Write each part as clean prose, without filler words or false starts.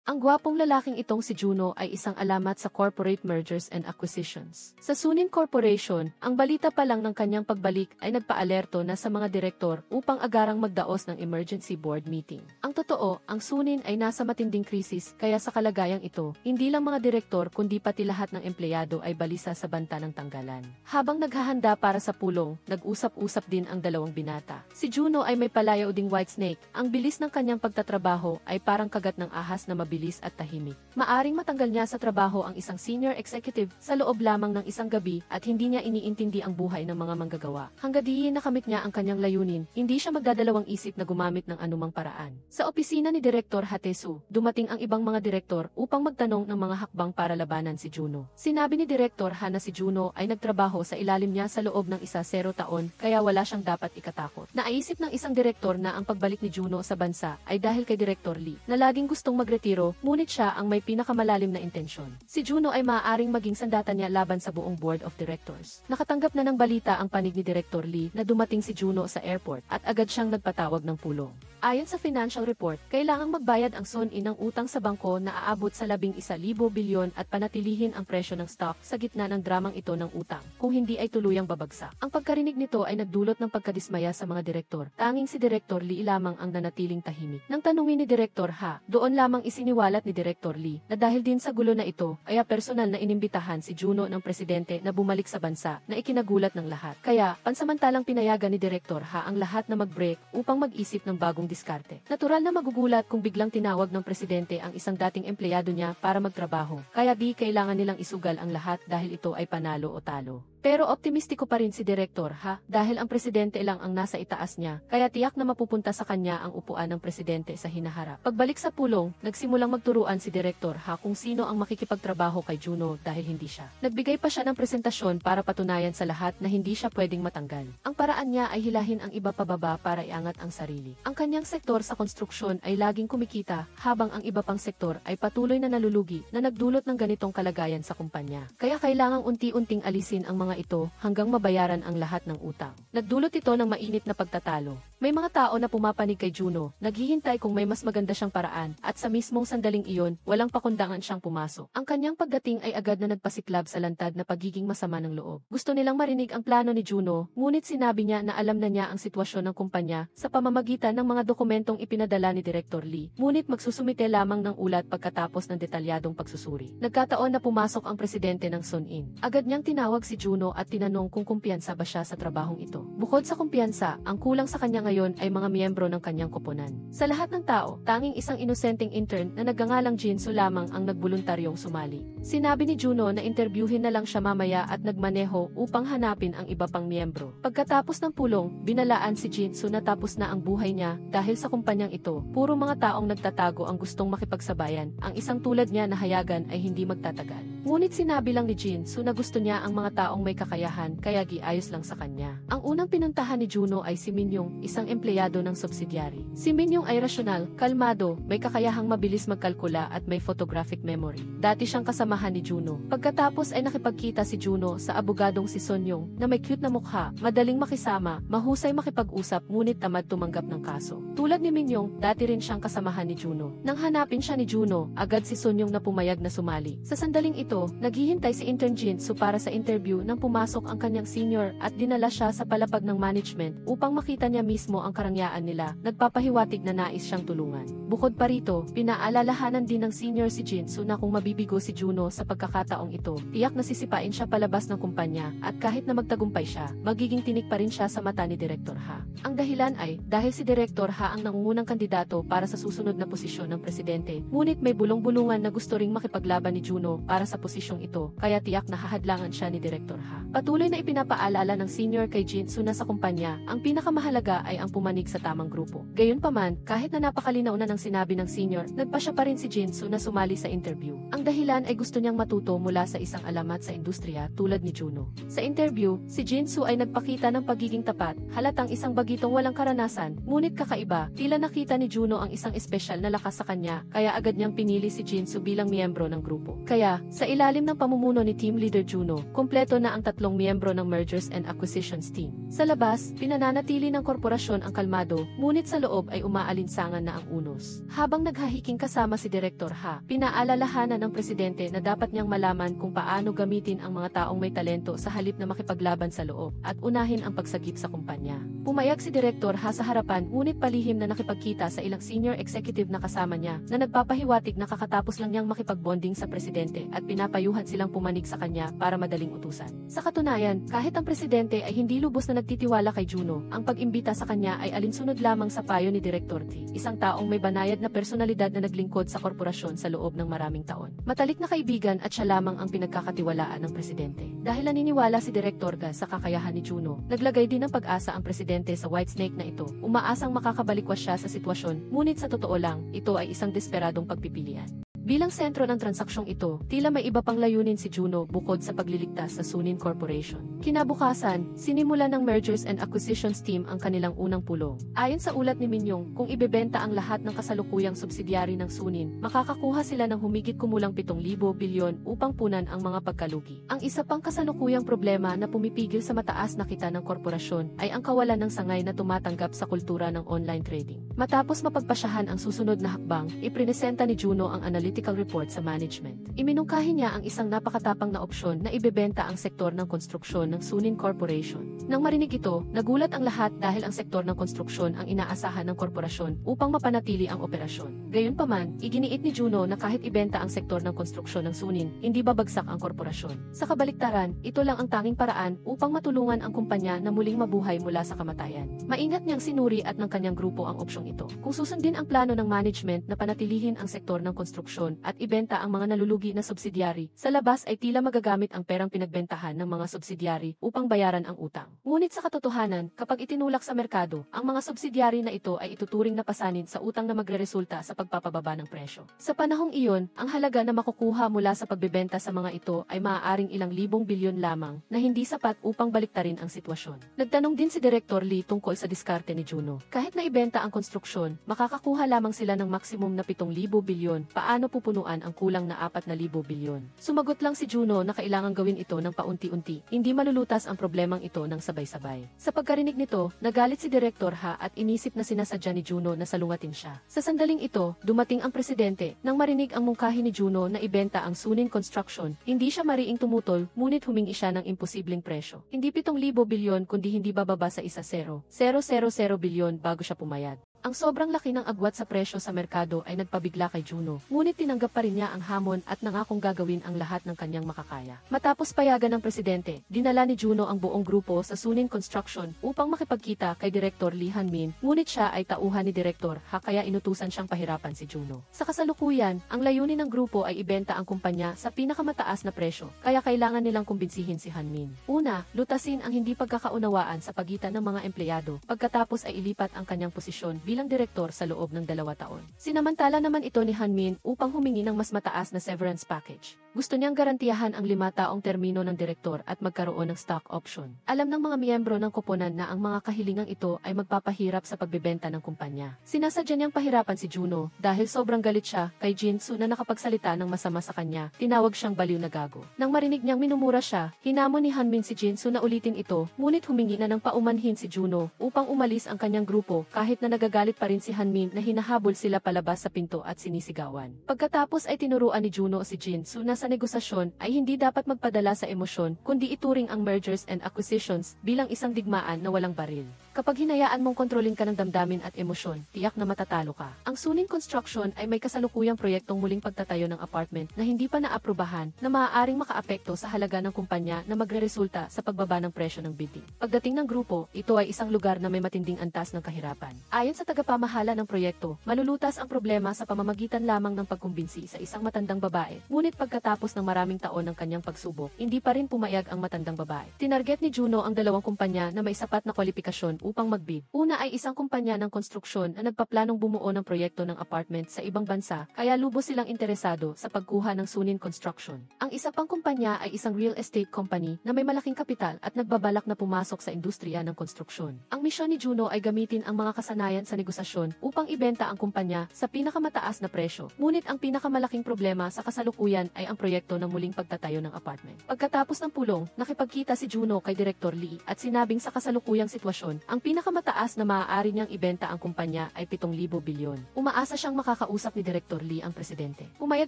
Ang gwapong lalaking itong si Juno ay isang alamat sa corporate mergers and acquisitions. Sa Sunin Corporation, ang balita pa lang ng kanyang pagbalik ay nagpaalerto na sa mga direktor upang agarang magdaos ng emergency board meeting. Ang totoo, ang Sunin ay nasa matinding krisis kaya sa kalagayang ito, hindi lang mga direktor kundi pati lahat ng empleyado ay balisa sa banta ng tanggalan. Habang naghahanda para sa pulong, nag-usap-usap din ang dalawang binata. Si Juno ay may palayaw ding white snake. Ang bilis ng kanyang pagtatrabaho ay parang kagat ng ahas na mabilis at tahimik. Maaring matanggal niya sa trabaho ang isang senior executive sa loob lamang ng isang gabi at hindi niya iniintindi ang buhay ng mga manggagawa. Hangga't di nakamit niya ang kanyang layunin, hindi siya magdadalawang isip na gumamit ng anumang paraan. Sa opisina ni Direktor Hatesu, dumating ang ibang mga direktor upang magtanong ng mga hakbang para labanan si Juno. Sinabi ni Direktor Ha na si Juno ay nagtrabaho sa ilalim niya sa loob ng 0 taon kaya wala siyang dapat ikatakot. Naisip ng isang direktor na ang pagbalik ni Juno sa bansa ay dahil kay Direktor Lee na laging gustong magretiro, ngunit siya ang may pinakamalalim na intensyon. Si Juno ay maaaring maging sandata niya laban sa buong board of directors. Nakatanggap na ng balita ang panig ni Direktor Lee na dumating si Juno sa airport at agad siyang nagpatawag ng pulong. Ayon sa financial report, kailangang magbayad ang Sunin ng utang sa bangko na aabot sa 11,000 bilyon at panatilihin ang presyo ng stock sa gitna ng dramang ito ng utang, kung hindi ay tuluyang babagsak. Ang pagkarinig nito ay nagdulot ng pagkadismaya sa mga direktor. Tanging si Direktor Lee lamang ang nanatiling tahimik. Nang tanungin ni Direktor Ha, doon lamang isiniwalat ni Direktor Lee na dahil din sa gulo na ito, ay personal na inimbitahan si Juno ng presidente na bumalik sa bansa na ikinagulat ng lahat. Kaya, pansamantalang pinayagan ni Direktor Ha ang lahat na mag-break upang mag-isip ng bagong diskarte. Natural na magugulat kung biglang tinawag ng presidente ang isang dating empleyado niya para magtrabaho. Kaya di kailangan nilang isugal ang lahat dahil ito ay panalo o talo. Pero optimistiko pa rin si Direktor Ha dahil ang presidente lang ang nasa itaas niya, kaya tiyak na mapupunta sa kanya ang upuan ng presidente sa hinaharap. Pagbalik sa pulong, nagsimulang magturuan si Direktor Ha kung sino ang makikipagtrabaho kay Juno dahil hindi siya. Nagbigay pa siya ng presentasyon para patunayan sa lahat na hindi siya pwedeng matanggal. Ang paraan niya ay hilahin ang iba pababa para iangat ang sarili. Ang kanyang sektor sa konstruksyon ay laging kumikita habang ang iba pang sektor ay patuloy na nalulugi na nagdulot ng ganitong kalagayan sa kumpanya. Kaya kailangang unti-unting alisin ang mga ito hanggang mabayaran ang lahat ng utang. Nagdulot ito ng mainit na pagtatalo. May mga tao na pumapanig kay Juno, naghihintay kung may mas maganda siyang paraan, at sa mismong sandaling iyon, walang pakundangan siyang pumasok. Ang kanyang pagdating ay agad na nagpasiklab sa lantad na pagiging masama ng loob. Gusto nilang marinig ang plano ni Juno, ngunit sinabi niya na alam na niya ang sitwasyon ng kumpanya sa pamamagitan ng mga dokumentong ipinadala ni Direktor Lee, ngunit magsusumite lamang ng ulat pagkatapos ng detalyadong pagsusuri. Nagkataon na pumasok ang presidente ng Sunin. Agad niyang tinawag si Juno at tinanong kung kumpiyansa ba siya sa trabahong ito. Bukod sa kumpiyansa, ang kulang sa kanya ngayon ay mga miyembro ng kanyang koponan. Sa lahat ng tao, tanging isang inosenteng intern na nagngangalang Jinso lamang ang nagboluntaryong sumali. Sinabi ni Juno na interviewin na lang siya mamaya at nagmaneho upang hanapin ang iba pang miyembro. Pagkatapos ng pulong, binalaan si Jinso na tapos na ang buhay niya dahil sa kumpanyang ito. Puro mga taong nagtatago ang gustong makipagsabayan. Ang isang tulad niya na hayagan ay hindi magtatagal. Ngunit sinabi lang ni Jinso na gusto niya ang mga taong may kakayahan kaya giayos lang sa kanya. Ang unang pinuntahan ni Juno ay si Minyong, isang empleyado ng subsidiary. Si Minyong ay rasyonal, kalmado, may kakayahang mabilis magkalkula at may photographic memory. Dati siyang kasamahan ni Juno. Pagkatapos ay nakipagkita si Juno sa abogadong si Sonyong na may cute na mukha, madaling makisama, mahusay makipag-usap ngunit tamad tumanggap ng kaso. Tulad ni Minyong, dati rin siyang kasamahan ni Juno. Nang hanapin siya ni Juno, agad si Sonyong na pumayag na sumali. Sa sandaling ito, naghihintay si intern Jinso para sa interview nang pumasok ang kanyang senior at dinala siya sa palapag ng management upang makita niya mismo ang karangyaan nila, nagpapahiwatig na nais siyang tulungan. Bukod pa rito, pinaalalahanan din ng senior si Jinso na kung mabibigo si Juno sa pagkakataong ito, tiyak na sisipain siya palabas ng kumpanya at kahit na magtagumpay siya, magiging tinik pa rin siya sa mata ni Direktor Ha. Ang dahilan ay dahil si Direktor Ha ang nangungunang kandidato para sa susunod na posisyon ng presidente, ngunit may bulong-bulungan na gusto ring makipaglaban ni Juno para sa posisyong ito, kaya tiyak na hahadlangan siya ni Direktor Ha. Patuloy na ipinapaalala ng senior kay Jinso na sa kumpanya, ang pinakamahalaga ay ang pumanig sa tamang grupo. Gayunpaman, kahit na napakalinaw na ng sinabi ng senior, nagpasya pa rin si Jinso na sumali sa interview. Ang dahilan ay gusto niyang matuto mula sa isang alamat sa industriya tulad ni Juno. Sa interview, si Jinso ay nagpakita ng pagiging tapat, halatang isang bagitong walang karanasan, ngunit kakaiba, tila nakita ni Juno ang isang espesyal na lakas sa kanya, kaya agad niyang pinili si Jinso bilang miyembro ng grupo. Kaya, sa ilalim ng pamumuno ni Team Leader Juno, kumpleto na ang 3 miyembro ng Mergers and Acquisitions Team. Sa labas, pinananatili ng korporasyon ang kalmado, ngunit sa loob ay umaalinsangan na ang unos. Habang naghahiking kasama si Direktor Ha, pinaalalahanan ng presidente na dapat niyang malaman kung paano gamitin ang mga taong may talento sa halip na makipaglaban sa loob at unahin ang pagsagip sa kumpanya. Pumayag si Direktor Ha sa harapan, ngunit palihim na nakipagkita sa ilang senior executive na kasama niya na nagpapahiwatig na kakatapos lang niyang makipagbonding sa presidente at pinapayuhan silang pumanig sa kanya para madaling utusan. Sa katunayan, kahit ang presidente ay hindi lubos na nagtitiwala kay Juno, ang pag-imbita sa kanya ay alinsunod lamang sa payo ni Direktor T, isang taong may banayad na personalidad na naglingkod sa korporasyon sa loob ng maraming taon. Matalik na kaibigan at siya lamang ang pinagkakatiwalaan ng presidente. Dahil naniniwala si Direktor Ga sa kakayahan ni Juno, naglagay din ng pag-asa ang presidente sa Whitesnake na ito, umaasang makakabalikwas siya sa sitwasyon, ngunit sa totoo lang, ito ay isang desperadong pagpipilian. Bilang sentro ng transaksyong ito, tila may iba pang layunin si Juno bukod sa pagliligtas sa Sunin Corporation. Kinabukasan, sinimula ng Mergers and Acquisitions Team ang kanilang unang pulong. Ayon sa ulat ni Minyong, kung ibebenta ang lahat ng kasalukuyang subsidyari ng Sunin, makakakuha sila ng humigit kumulang 7,000 bilyon upang punan ang mga pagkalugi. Ang isa pang kasalukuyang problema na pumipigil sa mataas na kita ng korporasyon ay ang kawalan ng sangay na tumatanggap sa kultura ng online trading. Matapos mapagpasyahan ang susunod na hakbang, iprinesenta ni Juno ang analytical report sa management. Iminungkahi niya ang isang napakatapang na opsyon na ibebenta ang sektor ng konstruksyon ng Sunin Corporation. Nang marinig ito, nagulat ang lahat dahil ang sektor ng konstruksyon ang inaasahan ng korporasyon upang mapanatili ang operasyon. Gayunpaman, iginiit ni Juno na kahit ibenta ang sektor ng konstruksyon ng Sunin, hindi babagsak ang korporasyon. Sa kabaliktaran, ito lang ang tanging paraan upang matulungan ang kumpanya na muling mabuhay mula sa kamatayan. Maingat niyang sinuri at ng kanyang grupo ang opsyong ito. Kung susundin ang plano ng management na panatilihin ang sektor ng konstruksyon at ibenta ang mga nalulugi na subsidyari, sa labas ay tila magagamit ang perang pinagbentahan ng mga subsidyari upang bayaran ang utang. Ngunit sa katotohanan, kapag itinulak sa merkado, ang mga subsidyari na ito ay ituturing na pasanin sa utang na magreresulta sa pagpapababa ng presyo. Sa panahong iyon, ang halaga na makukuha mula sa pagbebenta sa mga ito ay maaaring ilang libong bilyon lamang na hindi sapat upang baliktarin ang sitwasyon. Nagtanong din si Director Lee tungkol sa diskarte ni Juno. Kahit na ibenta ang konstruksyon, makakakuha lamang sila ng maximum na 7,000 bilyon, paano pupunuan ang kulang na 4,000 bilyon? Sumagot lang si Juno na kailangang gawin ito ng paunti-unti, hindi malulutas ang problemang ito ng sabay-sabay. Sa pagkarinig nito, nagalit si Direktor Ha at inisip na sinasadya ni Juno na salungatin siya. Sa sandaling ito, dumating ang presidente. Nang marinig ang mungkahi ni Juno na ibenta ang Sunin Construction, hindi siya mariing tumutol, ngunit humingi siya ng imposibleng presyo. Hindi 7,000 bilyon kundi hindi bababa sa 1,000,000 bilyon bago siya pumayag. Ang sobrang laki ng agwat sa presyo sa merkado ay nagpabigla kay Juno, ngunit tinanggap pa rin niya ang hamon at nangakong gagawin ang lahat ng kanyang makakaya. Matapos payagan ng presidente, dinala ni Juno ang buong grupo sa Sunin Construction upang makipagkita kay Direktor Lee Han-min, ngunit siya ay tauhan ni Direktor Ha kaya inutusan siyang pahirapan si Juno. Sa kasalukuyan, ang layunin ng grupo ay ibenta ang kumpanya sa pinakamataas na presyo, kaya kailangan nilang kumbinsihin si Han-min. Una, lutasin ang hindi pagkakaunawaan sa pagitan ng mga empleyado, pagkatapos ay ilipat ang kanyang posisyon bilang direktor sa loob ng 2 taon. Sinamantala naman ito ni Han-min upang humingi ng mas mataas na severance package. Gusto niyang garantiyahan ang 5 taong termino ng direktor at magkaroon ng stock option. Alam ng mga miyembro ng koponan na ang mga kahilingang ito ay magpapahirap sa pagbebenta ng kumpanya. Sinasadya niyang pahirapan si Juno dahil sobrang galit siya kay Jinsu na nakapagsalita ng masama sa kanya, tinawag siyang baliw na gago. Nang marinig niyang minumura siya, hinamon ni Han-min si Jinsu na ulitin ito, ngunit humingi na ng paumanhin si Juno upang umalis ang kanyang grupo kahit na nagagalit pa rin si Han-min na hinahabol sila palabas sa pinto at sinisigawan. Pagkatapos ay tinuruan ni Juno si Jinsu na sa negosasyon ay hindi dapat magpadala sa emosyon kundi ituring ang mergers and acquisitions bilang isang digmaan na walang baril. Kapag hinayaan mong kontrolin ka ng damdamin at emosyon, tiyak na matatalo ka. Ang Sunin Construction ay may kasalukuyang proyektong muling pagtatayo ng apartment na hindi pa naaprubahan na maaaring makaapekto sa halaga ng kumpanya na magreresulta sa pagbaba ng presyo ng bidding. Pagdating ng grupo, ito ay isang lugar na may matinding antas ng kahirapan. Ayon sa tagapamahala ng proyekto, malulutas ang problema sa pamamagitan lamang ng pagkumbinsi sa isang matandang babae. Ngunit pagkatapos ng maraming taon ng kanyang pagsubok, hindi pa rin pumayag ang matandang babae. Tinarget ni Juno ang 2 kumpanya na may sapat na kwalifikasyon upang magbid. Una ay isang kumpanya ng konstruksyon na nagpaplanong bumuo ng proyekto ng apartment sa ibang bansa, kaya lubos silang interesado sa pagkuha ng Sunin Construction. Ang isa pang kumpanya ay isang real estate company na may malaking kapital at nagbabalak na pumasok sa industriya ng konstruksyon. Ang misyon ni Juno ay gamitin ang mga kasanayan sa negosasyon upang ibenta ang kumpanya sa pinakamataas na presyo. Ngunit ang pinakamalaking problema sa kasalukuyan ay ang proyekto ng muling pagtatayo ng apartment. Pagkatapos ng pulong, nakipagkita si Juno kay Director Lee at sinabing sa kasalukuyang sitwasyon, ang pinakamataas na maaari niyang ibenta ang kumpanya ay 7,000 bilyon. Umaasa siyang makakausap ni Director Lee ang presidente. Pumayag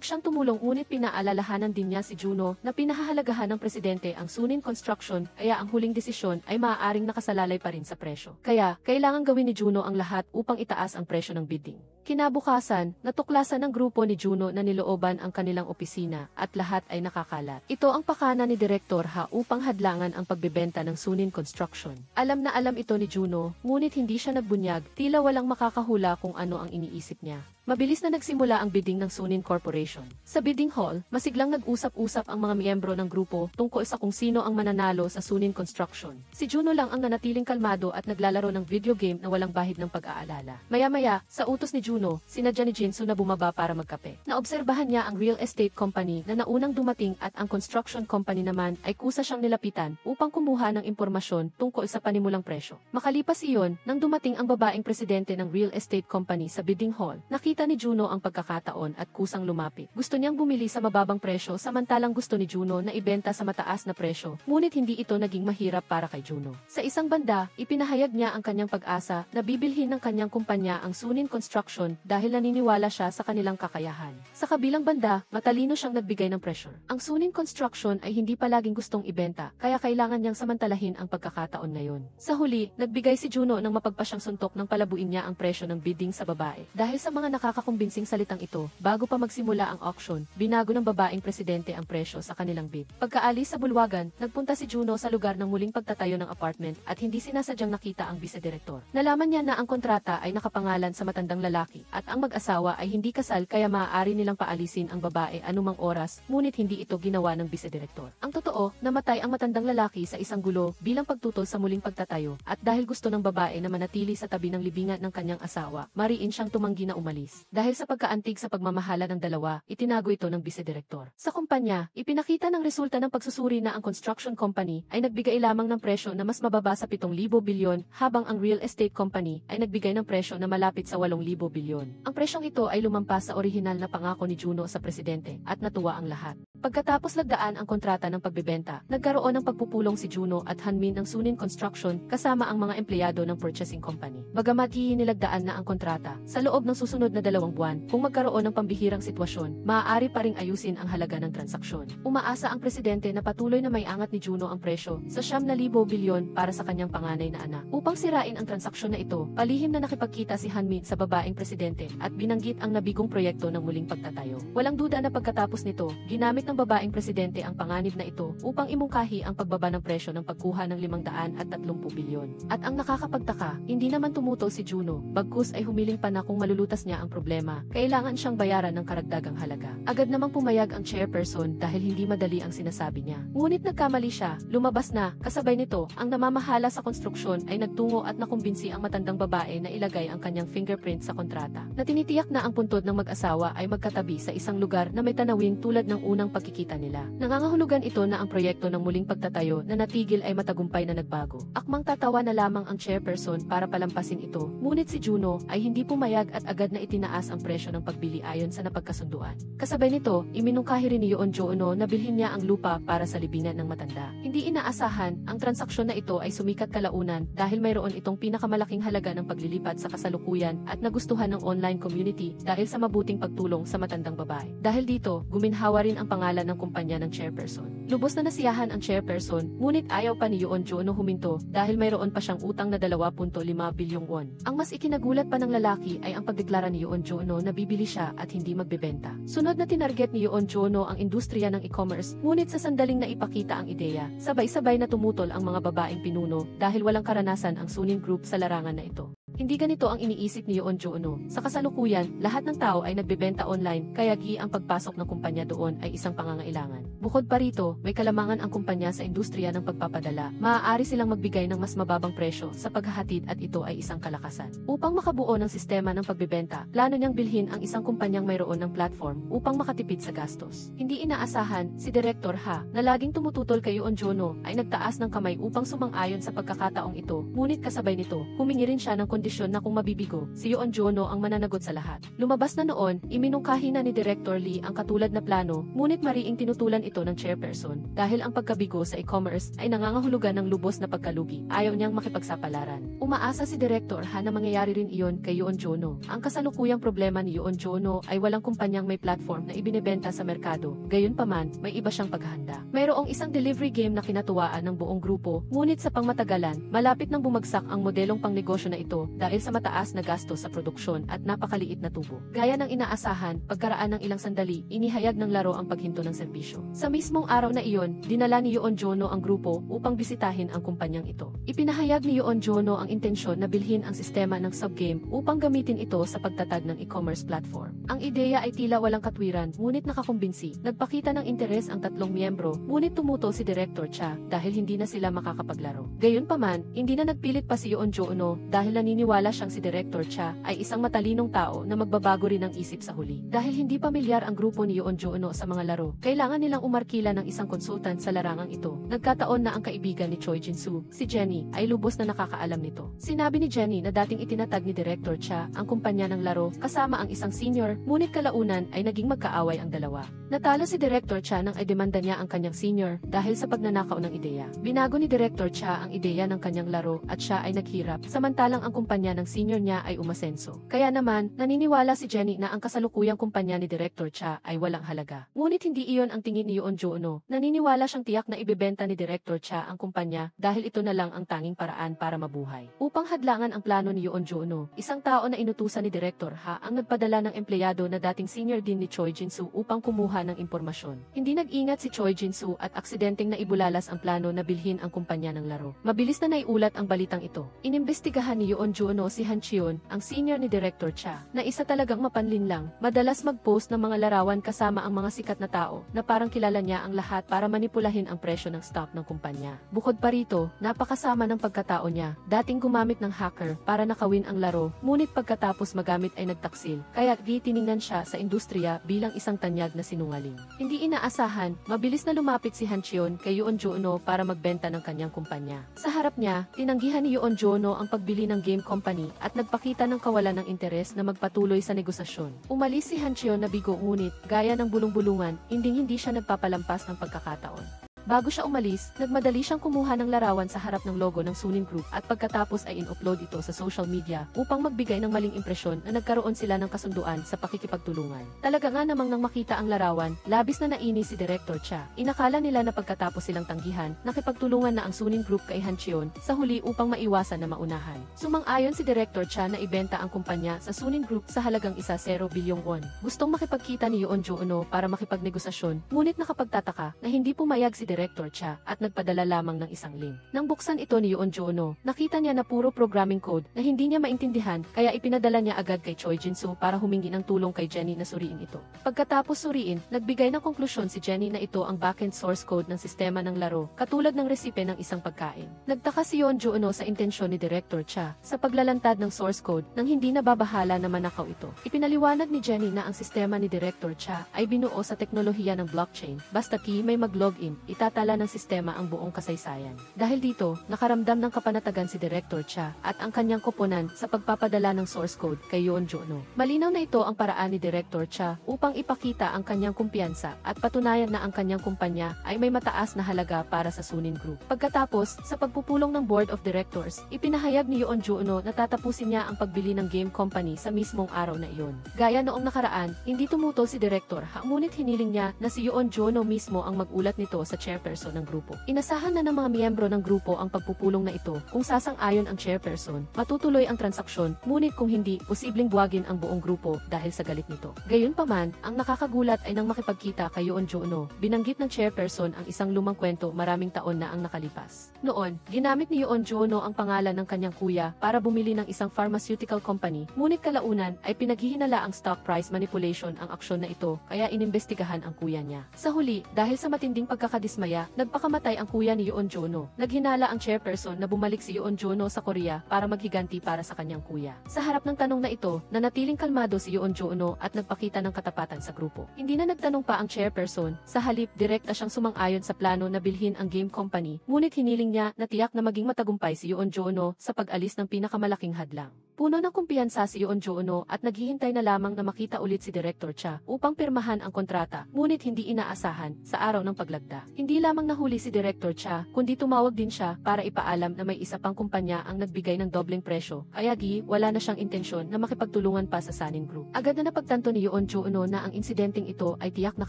siyang tumulong ngunit pinaalalahanan din niya si Juno na pinahahalagahan ng presidente ang Sunin Construction kaya ang huling desisyon ay maaaring nakasalalay pa rin sa presyo. Kaya, kailangan gawin ni Juno ang lahat upang itaas ang presyo ng bidding. Kinabukasan, natuklasan ng grupo ni Juno na nilooban ang kanilang opisina at lahat ay nakakalat. Ito ang pakana ni Direktor Ha upang hadlangan ang pagbebenta ng Sunin Construction. Alam na alam ito ni Juno, ngunit hindi siya nagbunyag, tila walang makakahula kung ano ang iniisip niya. Mabilis na nagsimula ang bidding ng Sunin Corporation. Sa bidding hall, masiglang nag-usap-usap ang mga miyembro ng grupo tungkol sa kung sino ang mananalo sa Sunin Construction. Si Juno lang ang nanatiling kalmado at naglalaro ng video game na walang bahid ng pag-aalala. Maya-maya, sa utos ni Juno, sinadya ni Jinsu na bumaba para magkape. Naobserbahan niya ang real estate company na naunang dumating at ang construction company naman ay kusa siyang nilapitan upang kumuha ng impormasyon tungkol sa panimulang presyo. Makalipas iyon, nang dumating ang babaeng presidente ng real estate company sa bidding hall, nakita ni Juno ang pagkakataon at kusang lumapit. Gusto niyang bumili sa mababang presyo samantalang gusto ni Juno na ibenta sa mataas na presyo, ngunit hindi ito naging mahirap para kay Juno. Sa isang banda, ipinahayag niya ang kanyang pag-asa na bibilhin ng kanyang kumpanya ang Sunin Construction dahil naniniwala siya sa kanilang kakayahan. Sa kabilang banda, matalino siyang nagbigay ng pressure. Ang Sunin Construction ay hindi palaging gustong ibenta, kaya kailangan niyang samantalahin ang pagkakataon na yun. Sa huli, nagbigay si Juno ng mapagpasyang suntok ng palabuin niya ang presyo ng bidding sa babae. Dahil sa mga nakakakumbinsing salitang ito, bago pa magsimula ang auction, binago ng babaeng presidente ang presyo sa kanilang bid. Pagkaalis sa bulwagan, nagpunta si Juno sa lugar ng muling pagtatayo ng apartment at hindi sinasadyang nakita ang vice-direktor. Nalaman niya na ang kontrata ay nakapangalan sa matandang lalaki at ang mag-asawa ay hindi kasal kaya maaari nilang paalisin ang babae anumang oras, ngunit hindi ito ginawa ng vice-direktor. Ang totoo, namatay ang matandang lalaki sa isang gulo bilang pagtutol sa muling pagtatayo at dahil gusto ng babae na manatili sa tabi ng libingan ng kanyang asawa, mariin siyang tumanggi na umalis. Dahil sa pagkaantig sa pagmamahala ng dalawa, itinago ito ng vice-direktor. Sa kumpanya, ipinakita ng resulta ng pagsusuri na ang construction company ay nagbigay lamang ng presyo na mas mababa sa 7,000 bilyon habang ang real estate company ay nagbigay ng presyo na malapit sa 8,000 bilyon. Ang presyong ito ay lumampas sa orihinal na pangako ni Juno sa presidente at natuwa ang lahat. Pagkatapos lagdaan ang kontrata ng pagbebenta, nagkaroon ng pagpupulong si Juno at Hanmin ng Sunin Construction kasama ang mga empleyado ng purchasing company. Bagamat nilagdaan na ang kontrata, sa loob ng susunod na 2 buwan, kung magkaroon ng pambihirang sitwasyon, maaari pa ring ayusin ang halaga ng transaksyon. Umaasa ang presidente na patuloy na may angat ni Juno ang presyo sa 9,000 bilyon para sa kanyang panganay na anak. Upang sirain ang transaksyon na ito, palihim na nakipagkita si Hanmin sa babaeng presidente at binanggit ang nabigong proyekto ng muling pagtatayo. Walang duda na pagkatapos nito, ginamit ng babaeng presidente ang panganib na ito upang imungkahi ang pagbaba ng presyo ng pagkuha ng 530 bilyon. At ang nakakapagtaka, hindi naman tumutol si Juno, bagkus ay humiling pa na kung malulutas niya ang problema, kailangan siyang bayaran ng karagdagang halaga. Agad namang pumayag ang chairperson dahil hindi madali ang sinasabi niya. Ngunit nagkamali siya, lumabas na, kasabay nito, ang namamahala sa konstruksyon ay nagtungo at nakumbinsi ang matandang babae na ilagay ang kanyang fingerprint sa kontrata. Na tinitiyak na ang puntod ng mag-asawa ay magkatabi sa isang lugar na may tanawin tulad ng unang pagkikita nila. Nangangahulugan ito na ang proyekto ng muling pagtatayo na natigil ay matagumpay na nagbago. Akmang tatawa na lamang ang chairperson para palampasin ito, ngunit si Juno ay hindi pumayag at agad na itinaas ang presyo ng pagbili ayon sa napagkasunduan. Kasabay nito, iminungkahi rin ni Yoon Jo-no na bilhin niya ang lupa para sa libingan ng matanda. Hindi inaasahan, ang transaksyon na ito ay sumikat kalaunan dahil mayroon itong pinakamalaking halaga ng paglilipat sa kasalukuyan at nagustuhan ng online community dahil sa mabuting pagtulong sa matandang babae. Dahil dito, guminhawa rin ang pangalan ng kumpanya ng chairperson. Lubos na nasiyahan ang chairperson, ngunit ayaw pa ni Yoon Jo-no huminto dahil mayroon pa siyang utang na 2.5 bilyong won. Ang mas ikinagulat pa ng lalaki ay ang pagdeklara ni Yoon Jo-no na bibili siya at hindi magbebenta. Sunod na tinarget ni Yoon Jo-no ang industriya ng e-commerce, ngunit sa sandaling na ipakita ang ideya, sabay-sabay na tumutol ang mga babaeng pinuno dahil walang karanasan ang Sunin Group sa larangan na ito. Hindi ganito ang iniisip ni Yoon Juno. Sa kasalukuyan, lahat ng tao ay nagbebenta online, kaya ang pagpasok ng kumpanya doon ay isang pangangailangan. Bukod pa rito, may kalamangan ang kumpanya sa industriya ng pagpapadala. Maaari silang magbigay ng mas mababang presyo sa paghahatid at ito ay isang kalakasan. Upang makabuo ng sistema ng pagbebenta, plano niyang bilhin ang isang kumpanyang mayroon ng platform upang makatipid sa gastos. Hindi inaasahan, si Director Ha, na laging tumututol kay Yoon Juno, ay nagtaas ng kamay upang sumang-ayon sa pagkakataong ito, ngunit kasabay nito, humingi rin siya ng kondisyon na kung mabibigo, si Yoon Juno ang mananagot sa lahat. Lumabas na noon, iminungkahi na ni Director Lee ang katulad na plano, ngunit mariing tinutulan ito ng chairperson, dahil ang pagkabigo sa e-commerce ay nangangahulugan ng lubos na pagkalugi. Ayaw niyang makipagsapalaran. Umaasa si Director Ha na mangyayari rin iyon kay Yoon Juno. Ang kasalukuyang problema ni Yoon Juno ay walang kumpanyang may platform na ibinebenta sa merkado. Gayunpaman, may iba siyang paghahanda. Mayroong isang delivery game na kinatuwaan ng buong grupo, ngunit sa pangmatagalan, malapit nang bumagsak ang modelong pangnegosyo na ito dahil sa mataas na gasto sa produksyon at napakaliit na tubo. Gaya ng inaasahan, pagkaraan ng ilang sandali, inihayag ng laro ang paghinto ng serbisyo. Sa mismong araw na iyon, dinala ni Yoon Juno ang grupo upang bisitahin ang kumpanyang ito. Ipinahayag ni Yoon Juno ang intensyon na bilhin ang sistema ng subgame upang gamitin ito sa pagtatag ng e-commerce platform. Ang ideya ay tila walang katwiran, ngunit nakakumbinsi. Nagpakita ng interes ang tatlong miyembro, ngunit tumutol si Director Cha dahil hindi na sila makakapaglaro. Gayunpaman, hindi na nagpilit pa si Yoon Juno dahil naniniwala siyang si Director Cha ay isang matalinong tao na magbabago rin ang isip sa huli. Dahil hindi pamilyar ang grupo ni Yoon Juno sa mga laro, kailangan nilang umarkila ng isang konsultant sa larangang ito. Nagkataon na ang kaibigan ni Choi Jin-soo, si Jenny, ay lubos na nakakaalam nito. Sinabi ni Jenny na dating itinatag ni Director Cha ang kumpanya ng laro kasama ang isang senior, ngunit kalaunan ay naging magkaaway ang dalawa. Natalo si Director Cha nang idemanda niya ang kanyang senior dahil sa pagnanakaw ng ideya. Binago ni Director Cha ang ideya ng kanyang laro at siya ay naghirap, samantalang ang kumpanya ng senior niya ay umasenso. Kaya naman, naniniwala si Jenny na ang kasalukuyang kumpanya ni Director Cha ay walang halaga. Ngunit hindi iyon ang tingin ni Yoon Juno. Naniniwala siyang tiyak na ibebenta ni Director Cha ang kumpanya dahil ito na lang ang tanging paraan para mabuhay. Upang hadlangan ang plano ni Yoon Juno, isang tao na inutusan ni Director Ha ang nagpadala ng empleyado na dating senior din ni Choi Jin-soo upang kumuha ng impormasyon. Hindi nag-ingat si Choi Jin-soo at aksidenteng naibulalas ang plano na bilhin ang kumpanya ng laro. Mabilis na naiulat ang balitang ito. Inimbestigahan ni Yoon Juno si Han Cheon, ang senior ni Director Cha, na isa talagang mapanlinlang, madalas mag-post ng mga larawan kasama ang mga sikat na tao na parang kilala niya ang lahat para manipulahin ang presyo ng stock ng kumpanya. Bukod pa rito, napakasama ng pagkatao niya, dating gumamit ng hacker para nakawin ang laro, ngunit pagkatapos magamit ay nagtaksil, kaya tiningnan siya sa industriya bilang isang tanyag na sinungaling. Hindi inaasahan, mabilis na lumapit si Han Cheon kay Yoon Juno para magbenta ng kanyang kumpanya. Sa harap niya, tinanggihan ni Yoon Juno ang pagbili ng game company at nagpakita ng kawalan ng interes na magpatuloy sa negosasyon. Umalis si Han Cheon na bigo ngunit, gaya ng bulong-bulungan, hindi siya nagpapalampas ng pagkakataon. Bago siya umalis, nagmadali siyang kumuha ng larawan sa harap ng logo ng Suning Group at pagkatapos ay in-upload ito sa social media upang magbigay ng maling impresyon na nagkaroon sila ng kasunduan sa pakikipagtulungan. Talaga nga namang nang makita ang larawan, labis na nainis si Director Cha. Inakala nila na pagkatapos silang tanggihan, nakipagtulungan na ang Suning Group kay Han Cheon sa huli upang maiwasan na maunahan. Sumang-ayon si Director Cha na ibenta ang kumpanya sa Suning Group sa halagang 1 bilyong won. Gustong makipagkita ni Yoon Juno para makipagnegosasyon, ngunit nakapagtataka na hindi pumayag si Director Cha at nagpadala lamang ng isang link. Nang buksan ito ni Yoon Juno, nakita niya na puro programming code na hindi niya maintindihan kaya ipinadala niya agad kay Choi Jin-soo para humingi ng tulong kay Jenny na suriin ito. Pagkatapos suriin, nagbigay ng konklusyon si Jenny na ito ang backend source code ng sistema ng laro, katulad ng resipe ng isang pagkain. Nagtaka si Yoon Juno sa intensyon ni Director Cha sa paglalantad ng source code nang hindi nababahala na manakaw ito. Ipinaliwanag ni Jenny na ang sistema ni Director Cha ay binuo sa teknolohiya ng blockchain, basta may mag-login, itatala ng sistema ang buong kasaysayan. Dahil dito, nakaramdam ng kapanatagan si Director Cha at ang kanyang koponan sa pagpapadala ng source code kay Yoon Juno. Malinaw na ito ang paraan ni Director Cha upang ipakita ang kanyang kumpiyansa at patunayan na ang kanyang kumpanya ay may mataas na halaga para sa Suning Group. Pagkatapos, sa pagpupulong ng Board of Directors, ipinahayag ni Yoon Juno na tatapusin niya ang pagbili ng game company sa mismong araw na iyon. Gaya noong nakaraan, hindi tumutol si Director Ha, ngunit hiniling niya na si Yoon Juno mismo ang mag-ulat nito sa chairman chairperson ng grupo. Inasahan na ng mga miyembro ng grupo ang pagpupulong na ito. Kung sasang-ayon ang chairperson, matutuloy ang transaksyon, ngunit kung hindi, posibleng buwagin ang buong grupo dahil sa galit nito. Gayunpaman, ang nakakagulat ay nang makipagkita kay Yoon Jo-no, binanggit ng chairperson ang isang lumang kwento maraming taon na ang nakalipas. Noon, ginamit ni Yoon Jo-no ang pangalan ng kanyang kuya para bumili ng isang pharmaceutical company, ngunit kalaunan ay pinaghihinala ang stock price manipulation ang aksyon na ito, kaya inimbestigahan ang kuya niya. Sa huli, dahil sa matinding pagkakadismaya, nagpakamatay ang kuya ni Yoon Jo-no. Naghinala ang chairperson na bumalik si Yoon Jo-no sa Korea para maghiganti para sa kanyang kuya. Sa harap ng tanong na ito, nanatiling kalmado si Yoon Jo-no at nagpakita ng katapatan sa grupo. Hindi na nagtanong pa ang chairperson, sa halip direkta siyang sumang-ayon sa plano na bilhin ang game company, ngunit hiniling niya na tiyak na maging matagumpay si Yoon Jo-no sa pag-alis ng pinakamalaking hadlang. Puno ng kumpiyansa si Yoon Jo-no at naghihintay na lamang na makita ulit si Director Cha upang pirmahan ang kontrata, ngunit hindi inaasahan sa araw ng paglagda. Hindi lamang nahuli si Director Cha, kundi tumawag din siya para ipaalam na may isa pang kumpanya ang nagbigay ng dobleng presyo, kaya wala na siyang intensyon na makipagtulungan pa sa Sanin Group. Agad na napagtanto ni Yoon Jo-no na ang insidenteng ito ay tiyak na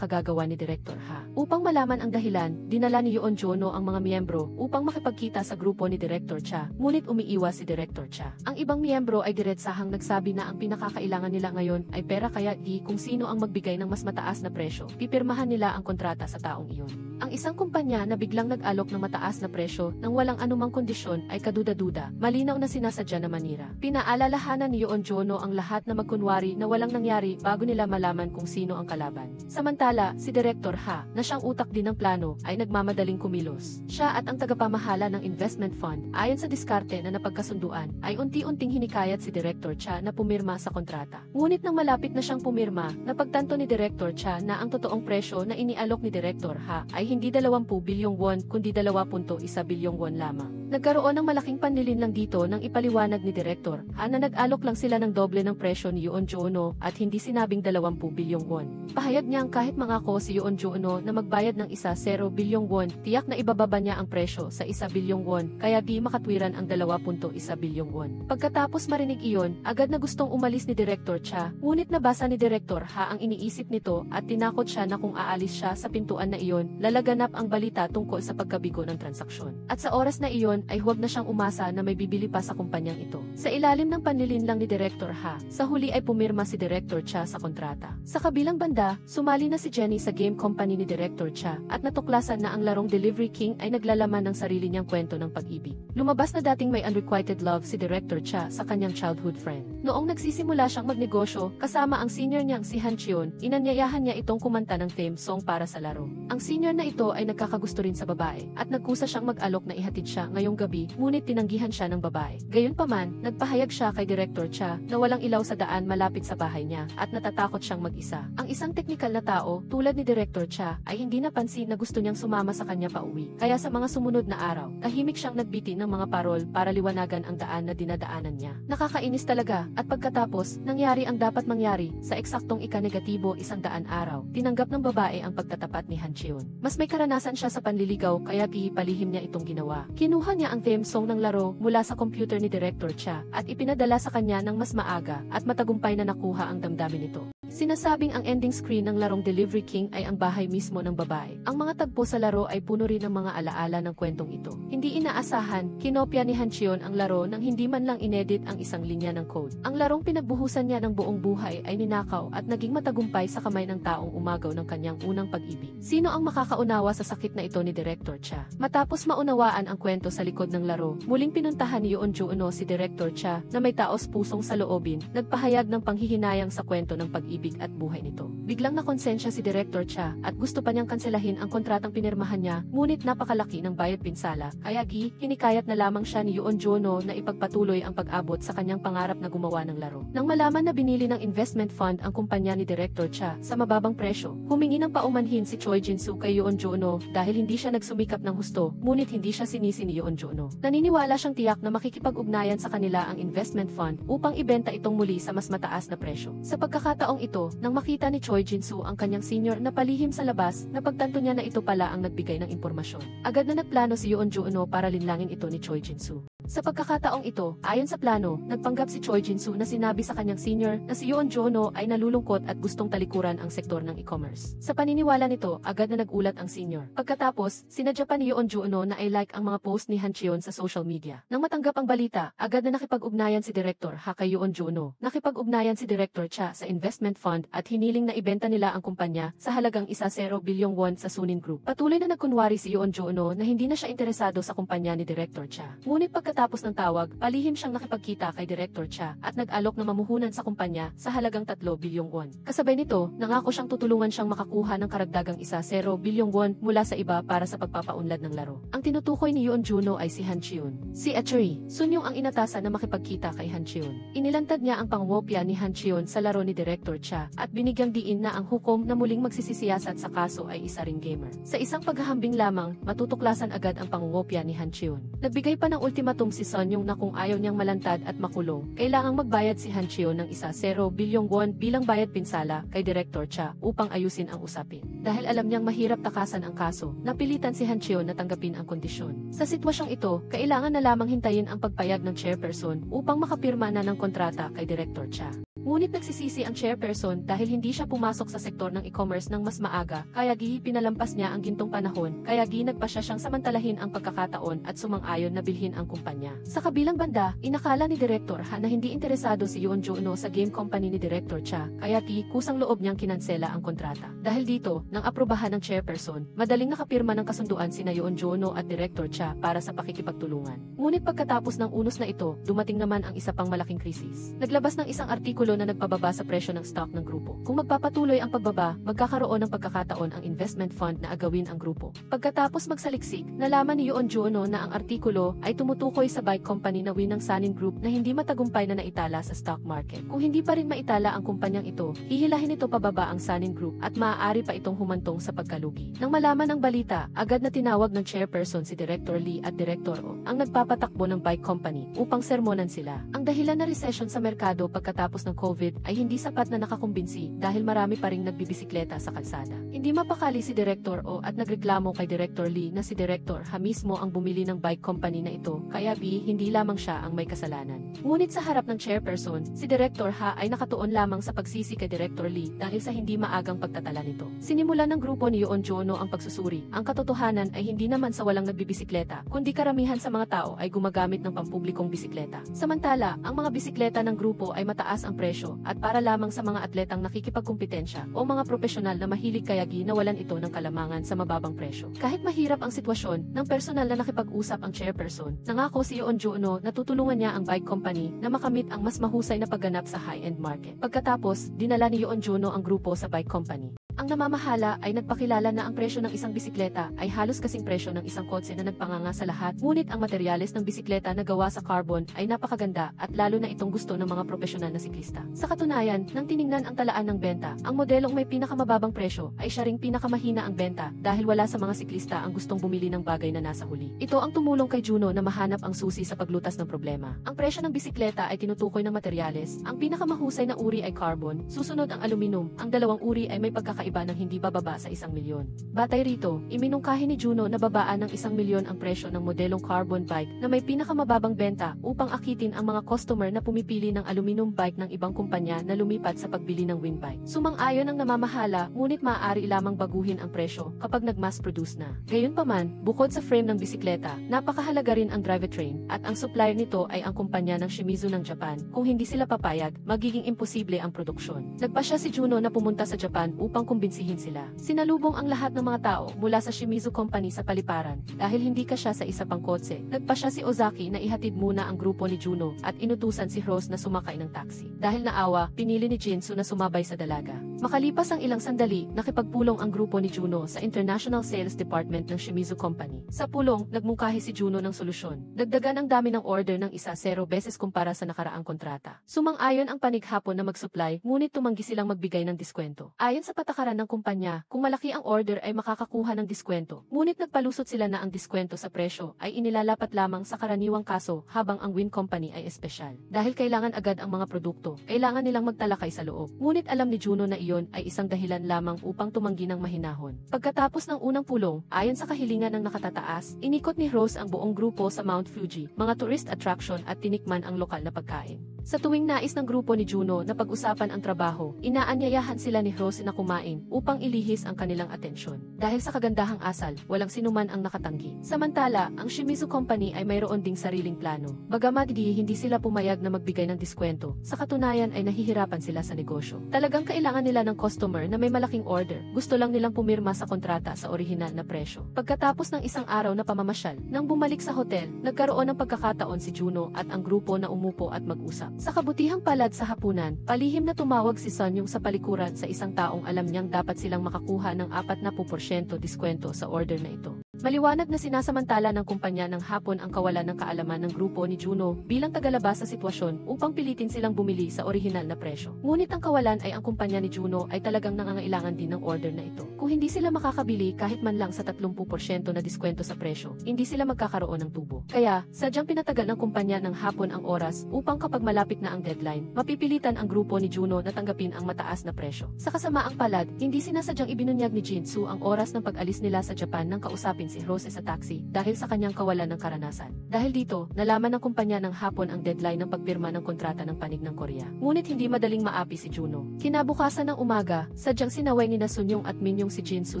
kagagawa ni Director Ha. Upang malaman ang dahilan, dinala ni Yoon Jo-no ang mga miyembro upang makipagkita sa grupo ni Director Cha, ngunit umiiwas si Director Cha. Ang ibang miyembro ay diretsahang nagsabi na ang pinakakailangan nila ngayon ay pera, kaya kung sino ang magbigay ng mas mataas na presyo, pipirmahan nila ang kontrata sa taong iyon. Ang isang kumpanya na biglang nag-alok ng mataas na presyo nang walang anumang kondisyon ay kaduda-duda, malinaw na sinasadya na manira. Pinaalalahanan ni Yoon Jo-no ang lahat na magkunwari na walang nangyari bago nila malaman kung sino ang kalaban. Samantala, si Director Ha, na siyang utak din ng plano, ay nagmamadaling kumilos. Siya at ang tagapamahala ng investment fund, ayon sa diskarte na napagkasunduan, ay unti-unting hinikayat si Director Cha na pumirma sa kontrata. Ngunit nang malapit na siyang pumirma, napagtanto ni Director Cha na ang totoong presyo na inialok ni Director Ha ay hindi 20 bilyong won kundi 2.1 bilyong won lamang. Nagkaroon ng malaking panlilinlang dito nang ipaliwanag ni Director Ha na nag-alok lang sila ng doble ng presyo ni Yoon Jo-no at hindi sinabing 20 bilyong won. Pahayag niyang kahit mangako si Yoon Jo-no na magbayad ng 0 bilyong won, tiyak na ibababa niya ang presyo sa 1 bilyong won, kaya makatwiran ang 2.1 bilyong won. Pagkatapos marinig iyon, agad na gustong umalis ni Director Cha, ngunit nabasa ni Director Ha ang iniisip nito at tinakot siya na kung aalis siya sa pintuan na iyon, lalaganap ang balita tungkol sa pagkabigo ng transaksyon. At sa oras na iyon ay huwag na siyang umasa na may bibili pa sa kumpanyang ito. Sa ilalim ng panlilinlang ni Director Ha, sa huli ay pumirma si Director Cha sa kontrata. Sa kabilang banda, sumali na si Jenny sa game company ni Director Cha at natuklasan na ang larong Delivery King ay naglalaman ng sarili niyang kwento ng pag-ibig. Lumabas na dating may unrequited love si Director Cha sa kanyang childhood friend. Noong nagsisimula siyang magnegosyo, kasama ang senior niyang si Han Cheon, inanyayahan niya itong kumanta ng theme song para sa laro. Ang senior na ito ay nagkakagusto rin sa babae, at nagkusa siyang mag-alok na ihatid siya ngayong gabi, ngunit tinanggihan siya ng babae. Gayunpaman, nagpahayag siya kay Director Cha na walang ilaw sa daan malapit sa bahay niya, at natatakot siyang mag-isa. Ang isang teknikal na tao, tulad ni Director Cha, ay hindi napansin na gusto niyang sumama sa kanya pauwi. Kaya sa mga sumunod na araw, tahimik siyang nagbiti ng mga parol para liwanagan ang daan na dinadaanan niya. Nakakainis talaga, at pagkatapos, nangyari ang dapat mangyari, sa eksaktong ika-negatibo 100 araw, tinanggap ng babae ang pagtatapat ni Han Cheon. Mas may karanasan siya sa panliligaw, kaya palihim niya itong ginawa. Kinuha niya ang theme song ng laro mula sa computer ni Director Cha at ipinadala sa kanya ng mas maaga at matagumpay na nakuha ang damdamin nito. Sinasabing ang ending screen ng larong Delivery King ay ang bahay mismo ng babae. Ang mga tagpo sa laro ay puno rin ng mga alaala ng kwentong ito. Hindi inaasahan, kinopya ni Han Cheon ang laro nang hindi man lang inedit ang isang linya ng code. Ang larong pinagbuhusan niya ng buong buhay ay ninakaw at naging matagumpay sa kamay ng taong umagaw ng kanyang unang pag-ibig. Sino ang makakaunawa sa sakit na ito ni Director Cha? Matapos maunawaan ang kwento sa likod ng laro, muling pinuntahan ni Yoon Jo-no si Director Cha na may taos pusong saloobin, nagpahayag ng panghihinayang sa kwento ng pag-ibig at buhay nito. Biglang nakonsensya si Director Cha at gusto pa niyang kanselahin ang kontratang pinirmahan niya, ngunit napakalaki ng bayad pinsala, kaya hinikayat na lamang siya ni Yoon Jo-no na ipagpatuloy ang pag-abot sa kanyang pangarap na gumawa ng laro. Nang malaman na binili ng investment fund ang kumpanya ni Director Cha sa mababang presyo, humingi ng paumanhin si Choi Jin-soo kay Yoon Jo-no dahil hindi siya nagsumikap ng husto, ngunit hindi siya sinisi ni Yoon Jo-no. Naniniwala siyang tiyak na makikipag-ugnayan sa kanila ang investment fund upang ibenta itong muli sa mas mataas na presyo. Sa pagkakataong ito, nang makita ni Choi Jin-soo ang kanyang senior na palihim sa labas, napagtanto niya na ito pala ang nagbigay ng impormasyon. Agad na nagplano si Yoon Jo-no para linlangin ito ni Choi Jin-soo. Sa pagkakataong ito, ayon sa plano, nagpanggap si Choi Jin-soo na sinabi sa kanyang senior na si Yoon Jo-no ay nalulungkot at gustong talikuran ang sektor ng e-commerce. Sa paniniwala nito, agad na nagulat ang senior. Pagkatapos, sinadya pa ni Yoon Jo-no na i-like ang mga post ni Han Cheon sa social media. Nang matanggap ang balita, agad na nakipag-ugnayan si Director Ha kay Yoon Jo-no. Nakipag-ugnayan si Director Cha sa investment fund at hiniling na ibenta nila ang kumpanya sa halagang 10 bilyong won sa Suning Group. Patuloy na nagkunwari si Yoon Jo-no na hindi na siya interesado sa kumpanya ni Director Cha. Ngunit pagkatapos ng tawag, palihim siyang nakipagkita kay Director Cha at nag-alok na mamuhunan sa kumpanya sa halagang 3 bilyong won. Kasabay nito, nangako siyang tutulungan siyang makakuha ng karagdagang 10 bilyong won mula sa iba para sa pagpapaunlad ng laro. Ang tinutukoy ni Yoon Jo-no ay si Han Cheon. Si Choi Sun-yung ang inatasan na makipagkita kay Han Cheon. Inilantad niya ang pangwopya ni Han Cheon sa laro ni Director Cha at binigyang diin na ang hukom na muling magsisisiyasat sa kaso ay isa ring gamer. Sa isang paghahambing lamang, matutuklasan agad ang pangwopya ni Han Cheon. Nagbigay pa ng ultimatum si Sun-yung na kung ayaw niyang malantad at makulong, kailangang magbayad si Han Cheon ng 10 bilyong won bilang bayad pinsala kay Director Cha upang ayusin ang usapin. Dahil alam niyang mahirap takasan ang kaso, napilitan si Han Cheon na tanggapin ang kondisyon. Sa sitwasyong ito, kailangan na lamang hintayin ang pagpayag ng chairperson upang makapirma na ng kontrata kay Director Cha. Ngunit nagsisisi ang chairperson dahil hindi siya pumasok sa sektor ng e-commerce ng mas maaga, kaya pinalampas niya ang gintong panahon, kaya nagpa siya siyang samantalahin ang pagkakataon at sumang-ayon na bilhin ang kumpanya. Sa kabilang banda, inakala ni Director Ha na hindi interesado si Yoon Jo-no sa game company ni Director Cha, kaya kusang loob niyang kinansela ang kontrata. Dahil dito, nang aprobahan ng chairperson, madaling nakapirma ng kasunduan sina Yoon Jo-no at Director Cha para sa pakikipagtulungan. Ngunit pagkatapos ng unos na ito, dumating naman ang isa pang malaking krisis. Naglabas ng isang artikulo na nagpababa sa presyo ng stock ng grupo. Kung magpapatuloy ang pagbaba, magkakaroon ng pagkakataon ang investment fund na agawin ang grupo. Pagkatapos magsaliksik, nalaman ni Yoon Jo-no na ang artikulo ay tumutukoy sa bike company na win ng Sanin Group na hindi matagumpay na naitala sa stock market. Kung hindi pa rin maitala ang kumpanyang ito, hihilahin ito pababa ang Sanin Group at maaari pa itong humantong sa pagkalugi. Nang malaman ng balita, agad na tinawag ng chairperson si Director Lee at Director Oh, ang nagpapatakbo ng bike company, upang sermonan sila. Ang dahilan na recession sa merkado pagkatapos ng COVID ay hindi sapat na nakakumbinsi dahil marami pa ring nagbibisikleta sa kalsada. Hindi mapakali si Director O at nagreklamo kay Director Lee na si Director Ha mismo ang bumili ng bike company na ito, kaya hindi lamang siya ang may kasalanan. Ngunit sa harap ng chairperson, si Director Ha ay nakatuon lamang sa pagsisi kay Director Lee dahil sa hindi maagang pagtatala nito. Sinimulan ng grupo ni Yoon Jo-no ang pagsusuri. Ang katotohanan ay hindi naman sa walang nagbibisikleta, kundi karamihan sa mga tao ay gumagamit ng pampublikong bisikleta. Samantala, ang mga bisikleta ng grupo ay mataas ang presyo at para lamang sa mga atletang nakikipagkumpetensya o mga profesional na mahilig kaya ginawalan ito ng kalamangan sa mababang presyo. Kahit mahirap ang sitwasyon, ng personal na nakipag-usap ang chairperson, nangako si Yoon Jo-no na tutulungan niya ang bike company na makamit ang mas mahusay na pagganap sa high-end market. Pagkatapos, dinala ni Yoon Jo-no ang grupo sa bike company. Ang namamahala ay nagpakilala na ang presyo ng isang bisikleta ay halos kasing presyo ng isang kotse na nagpanganga sa lahat, ngunit ang materyales ng bisikleta na gawa sa carbon ay napakaganda at lalo na itong gusto ng mga profesional na siklista. Sa katunayan, nang tiningnan ang talaan ng benta, ang modelong may pinakamababang presyo ay siya ring pinakamahina ang benta dahil wala sa mga siklista ang gustong bumili ng bagay na nasa huli. Ito ang tumulong kay Juno na mahanap ang susi sa paglutas ng problema. Ang presyo ng bisikleta ay tinutukoy ng materyales, ang pinakamahusay na uri ay carbon, susunod ang aluminum, ang dalawang uri ay may pagkakaiba ng hindi bababa sa 1 milyon. Batay rito, iminungkahi ni Juno na babaan ng 1 milyon ang presyo ng modelong carbon bike na may pinakamababang benta upang akitin ang mga customer na pumipili ng aluminum bike ng ibang kumpanya na lumipat sa pagbili ng wind bike. Sumang-ayon ang namamahala, ngunit maaari lamang baguhin ang presyo kapag nag-mass produce na. Gayunpaman, bukod sa frame ng bisikleta, napakahalaga rin ang drivetrain at ang supplier nito ay ang kumpanya ng Shimizu ng Japan. Kung hindi sila papayag, magiging imposible ang produksyon. Nagpasya si Juno na pumunta sa Japan upang kumbinsihin sila. Sinalubong ang lahat ng mga tao mula sa Shimizu Company sa paliparan. Dahil hindi kasya sa isa pang kotse, nagpasya si Ozaki na ihatid muna ang grupo ni Juno at inutusan si Rose na sumakay ng taxi. Dahil naawa, pinili ni Jinsu na sumabay sa dalaga. Makalipas ang ilang sandali, nakipagpulong ang grupo ni Juno sa International Sales Department ng Shimizu Company. Sa pulong, nagmungkahi si Juno ng solusyon. Dagdagan ang dami ng order ng 10 beses kumpara sa nakaraang kontrata. Sumang-ayon ang panighapon na mag-supply, ngunit tumanggi silang magbigay ng diskwento. Ayon sa patakaran patakaran ng kumpanya, kung malaki ang order ay makakakuha ng diskwento. Ngunit nagpalusot sila na ang diskwento sa presyo ay inilalapat lamang sa karaniwang kaso habang ang Win Company ay espesyal. Dahil kailangan agad ang mga produkto, kailangan nilang magtalakay sa loob. Ngunit alam ni Juno na iyon ay isang dahilan lamang upang tumanggi ng mahinahon. Pagkatapos ng unang pulong, ayon sa kahilingan ng nakatataas, inikot ni Rose ang buong grupo sa Mount Fuji, mga tourist attraction at tinikman ang lokal na pagkain. Sa tuwing nais ng grupo ni Juno na pag-usapan ang trabaho, inaanyayahan sila ni Rose na kumain upang ilihis ang kanilang atensyon. Dahil sa kagandahang asal, walang sinuman ang nakatanggi. Samantala, ang Shimizu Company ay mayroon ding sariling plano. Bagamat hindi sila pumayag na magbigay ng diskwento, sa katunayan ay nahihirapan sila sa negosyo. Talagang kailangan nila ng customer na may malaking order. Gusto lang nilang pumirma sa kontrata sa orihinal na presyo. Pagkatapos ng isang araw na pamamasyal, nang bumalik sa hotel, nagkaroon ng pagkakataon si Juno at ang grupo na umupo at mag-usap. Sa kabutihang palad sa hapunan, palihim na tumawag si Sun Yung sa palikuran sa isang taong alam niyang dapat silang makakuha ng 40% diskwento sa order na ito. Maliwanag na sinasamantala ng kumpanya ng hapon ang kawalan ng kaalaman ng grupo ni Juno bilang tagalabas sa sitwasyon upang pilitin silang bumili sa orihinal na presyo. Ngunit ang kawalan ay ang kumpanya ni Juno ay talagang nangangailangan din ng order na ito. Kung hindi sila makakabili kahit man lang sa 30% na diskwento sa presyo, hindi sila magkakaroon ng tubo. Kaya, sadyang pinatagal ng kumpanya ng hapon ang oras upang kapag malapit na ang deadline, mapipilitan ang grupo ni Juno na tanggapin ang mataas na presyo. Sa kasamaang palad, hindi sinasadyang ibinunyag ni Jinsu ang oras ng pag-alis nila sa Japan nang kausapin si Rose sa taxi dahil sa kanyang kawalan ng karanasan. Dahil dito, nalaman ng kumpanya ng hapon ang deadline ng pagpirma ng kontrata ng panig ng Korea. Ngunit hindi madaling maapi si Juno. Kinabukasan ng umaga, sadyang sinaway ni Sun Yung at Min Yung si Jinsu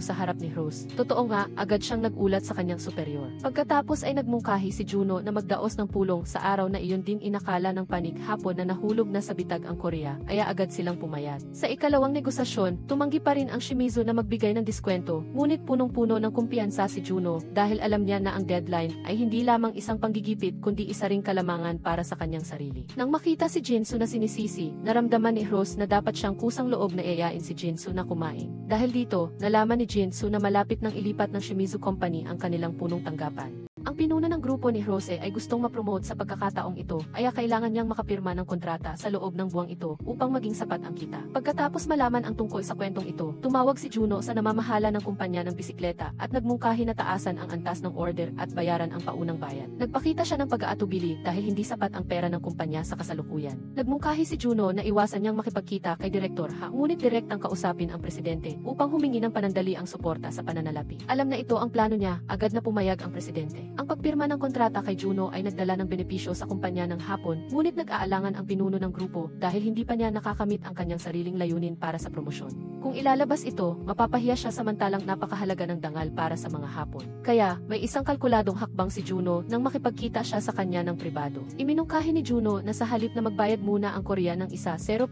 sa harap ni Rose. Totoo nga, agad siyang nagulat sa kanyang superior. Pagkatapos ay nagmungkahi si Juno na magdaos ng pulong sa araw na iyon din inakala ng panig hapon na nahulog na sa bitag ang Korea, kaya agad silang pumayat. Sa ikalawang negosasyon, tumanggi pa rin ang Shimizu na magbigay ng diskwento, ngunit punong-puno ng kumpiyansa si Juno dahil alam niya na ang deadline ay hindi lamang isang panggigipit kundi isa ring kalamangan para sa kanyang sarili. Nang makita si Jinsu na sinisisi, naramdaman ni Rose na dapat siyang kusang loob na iayain si Jinsu na kumain. Dahil dito, nalaman ni Jinsu na malapit nang ilipat ng Shimizu Company ang kanilang punong tanggapan. Ang pinuno ng grupo ni Rose ay gustong mapromote sa pagkakataong ito, kaya kailangan niyang makapirma ng kontrata sa loob ng buwang ito upang maging sapat ang kita. Pagkatapos malaman ang tungkol sa kwentong ito, tumawag si Juno sa namamahala ng kumpanya ng bisikleta at nagmungkahi na taasan ang antas ng order at bayaran ang paunang bayad. Nagpakita siya ng pag-aatubili dahil hindi sapat ang pera ng kumpanya sa kasalukuyan. Nagmungkahi si Juno na iwasan niyang makipagkita kay Direktor Ha, ngunit direktang kausapin ang presidente upang humingi ng panandali ang suporta sa pananalapi. Alam na ito ang plano niya, agad na pumayag ang presidente. Ang pagpirma ng kontrata kay Juno ay nagdala ng benepisyo sa kumpanya ng hapon, ngunit nag-aalangan ang pinuno ng grupo dahil hindi pa niya nakakamit ang kanyang sariling layunin para sa promosyon. Kung ilalabas ito, mapapahiya siya samantalang napakahalaga ng dangal para sa mga hapon. Kaya, may isang kalkuladong hakbang si Juno nang makipagkita siya sa kanya ng pribado. Iminungkahi ni Juno na sa halip na magbayad muna ang Korea ng isa 0%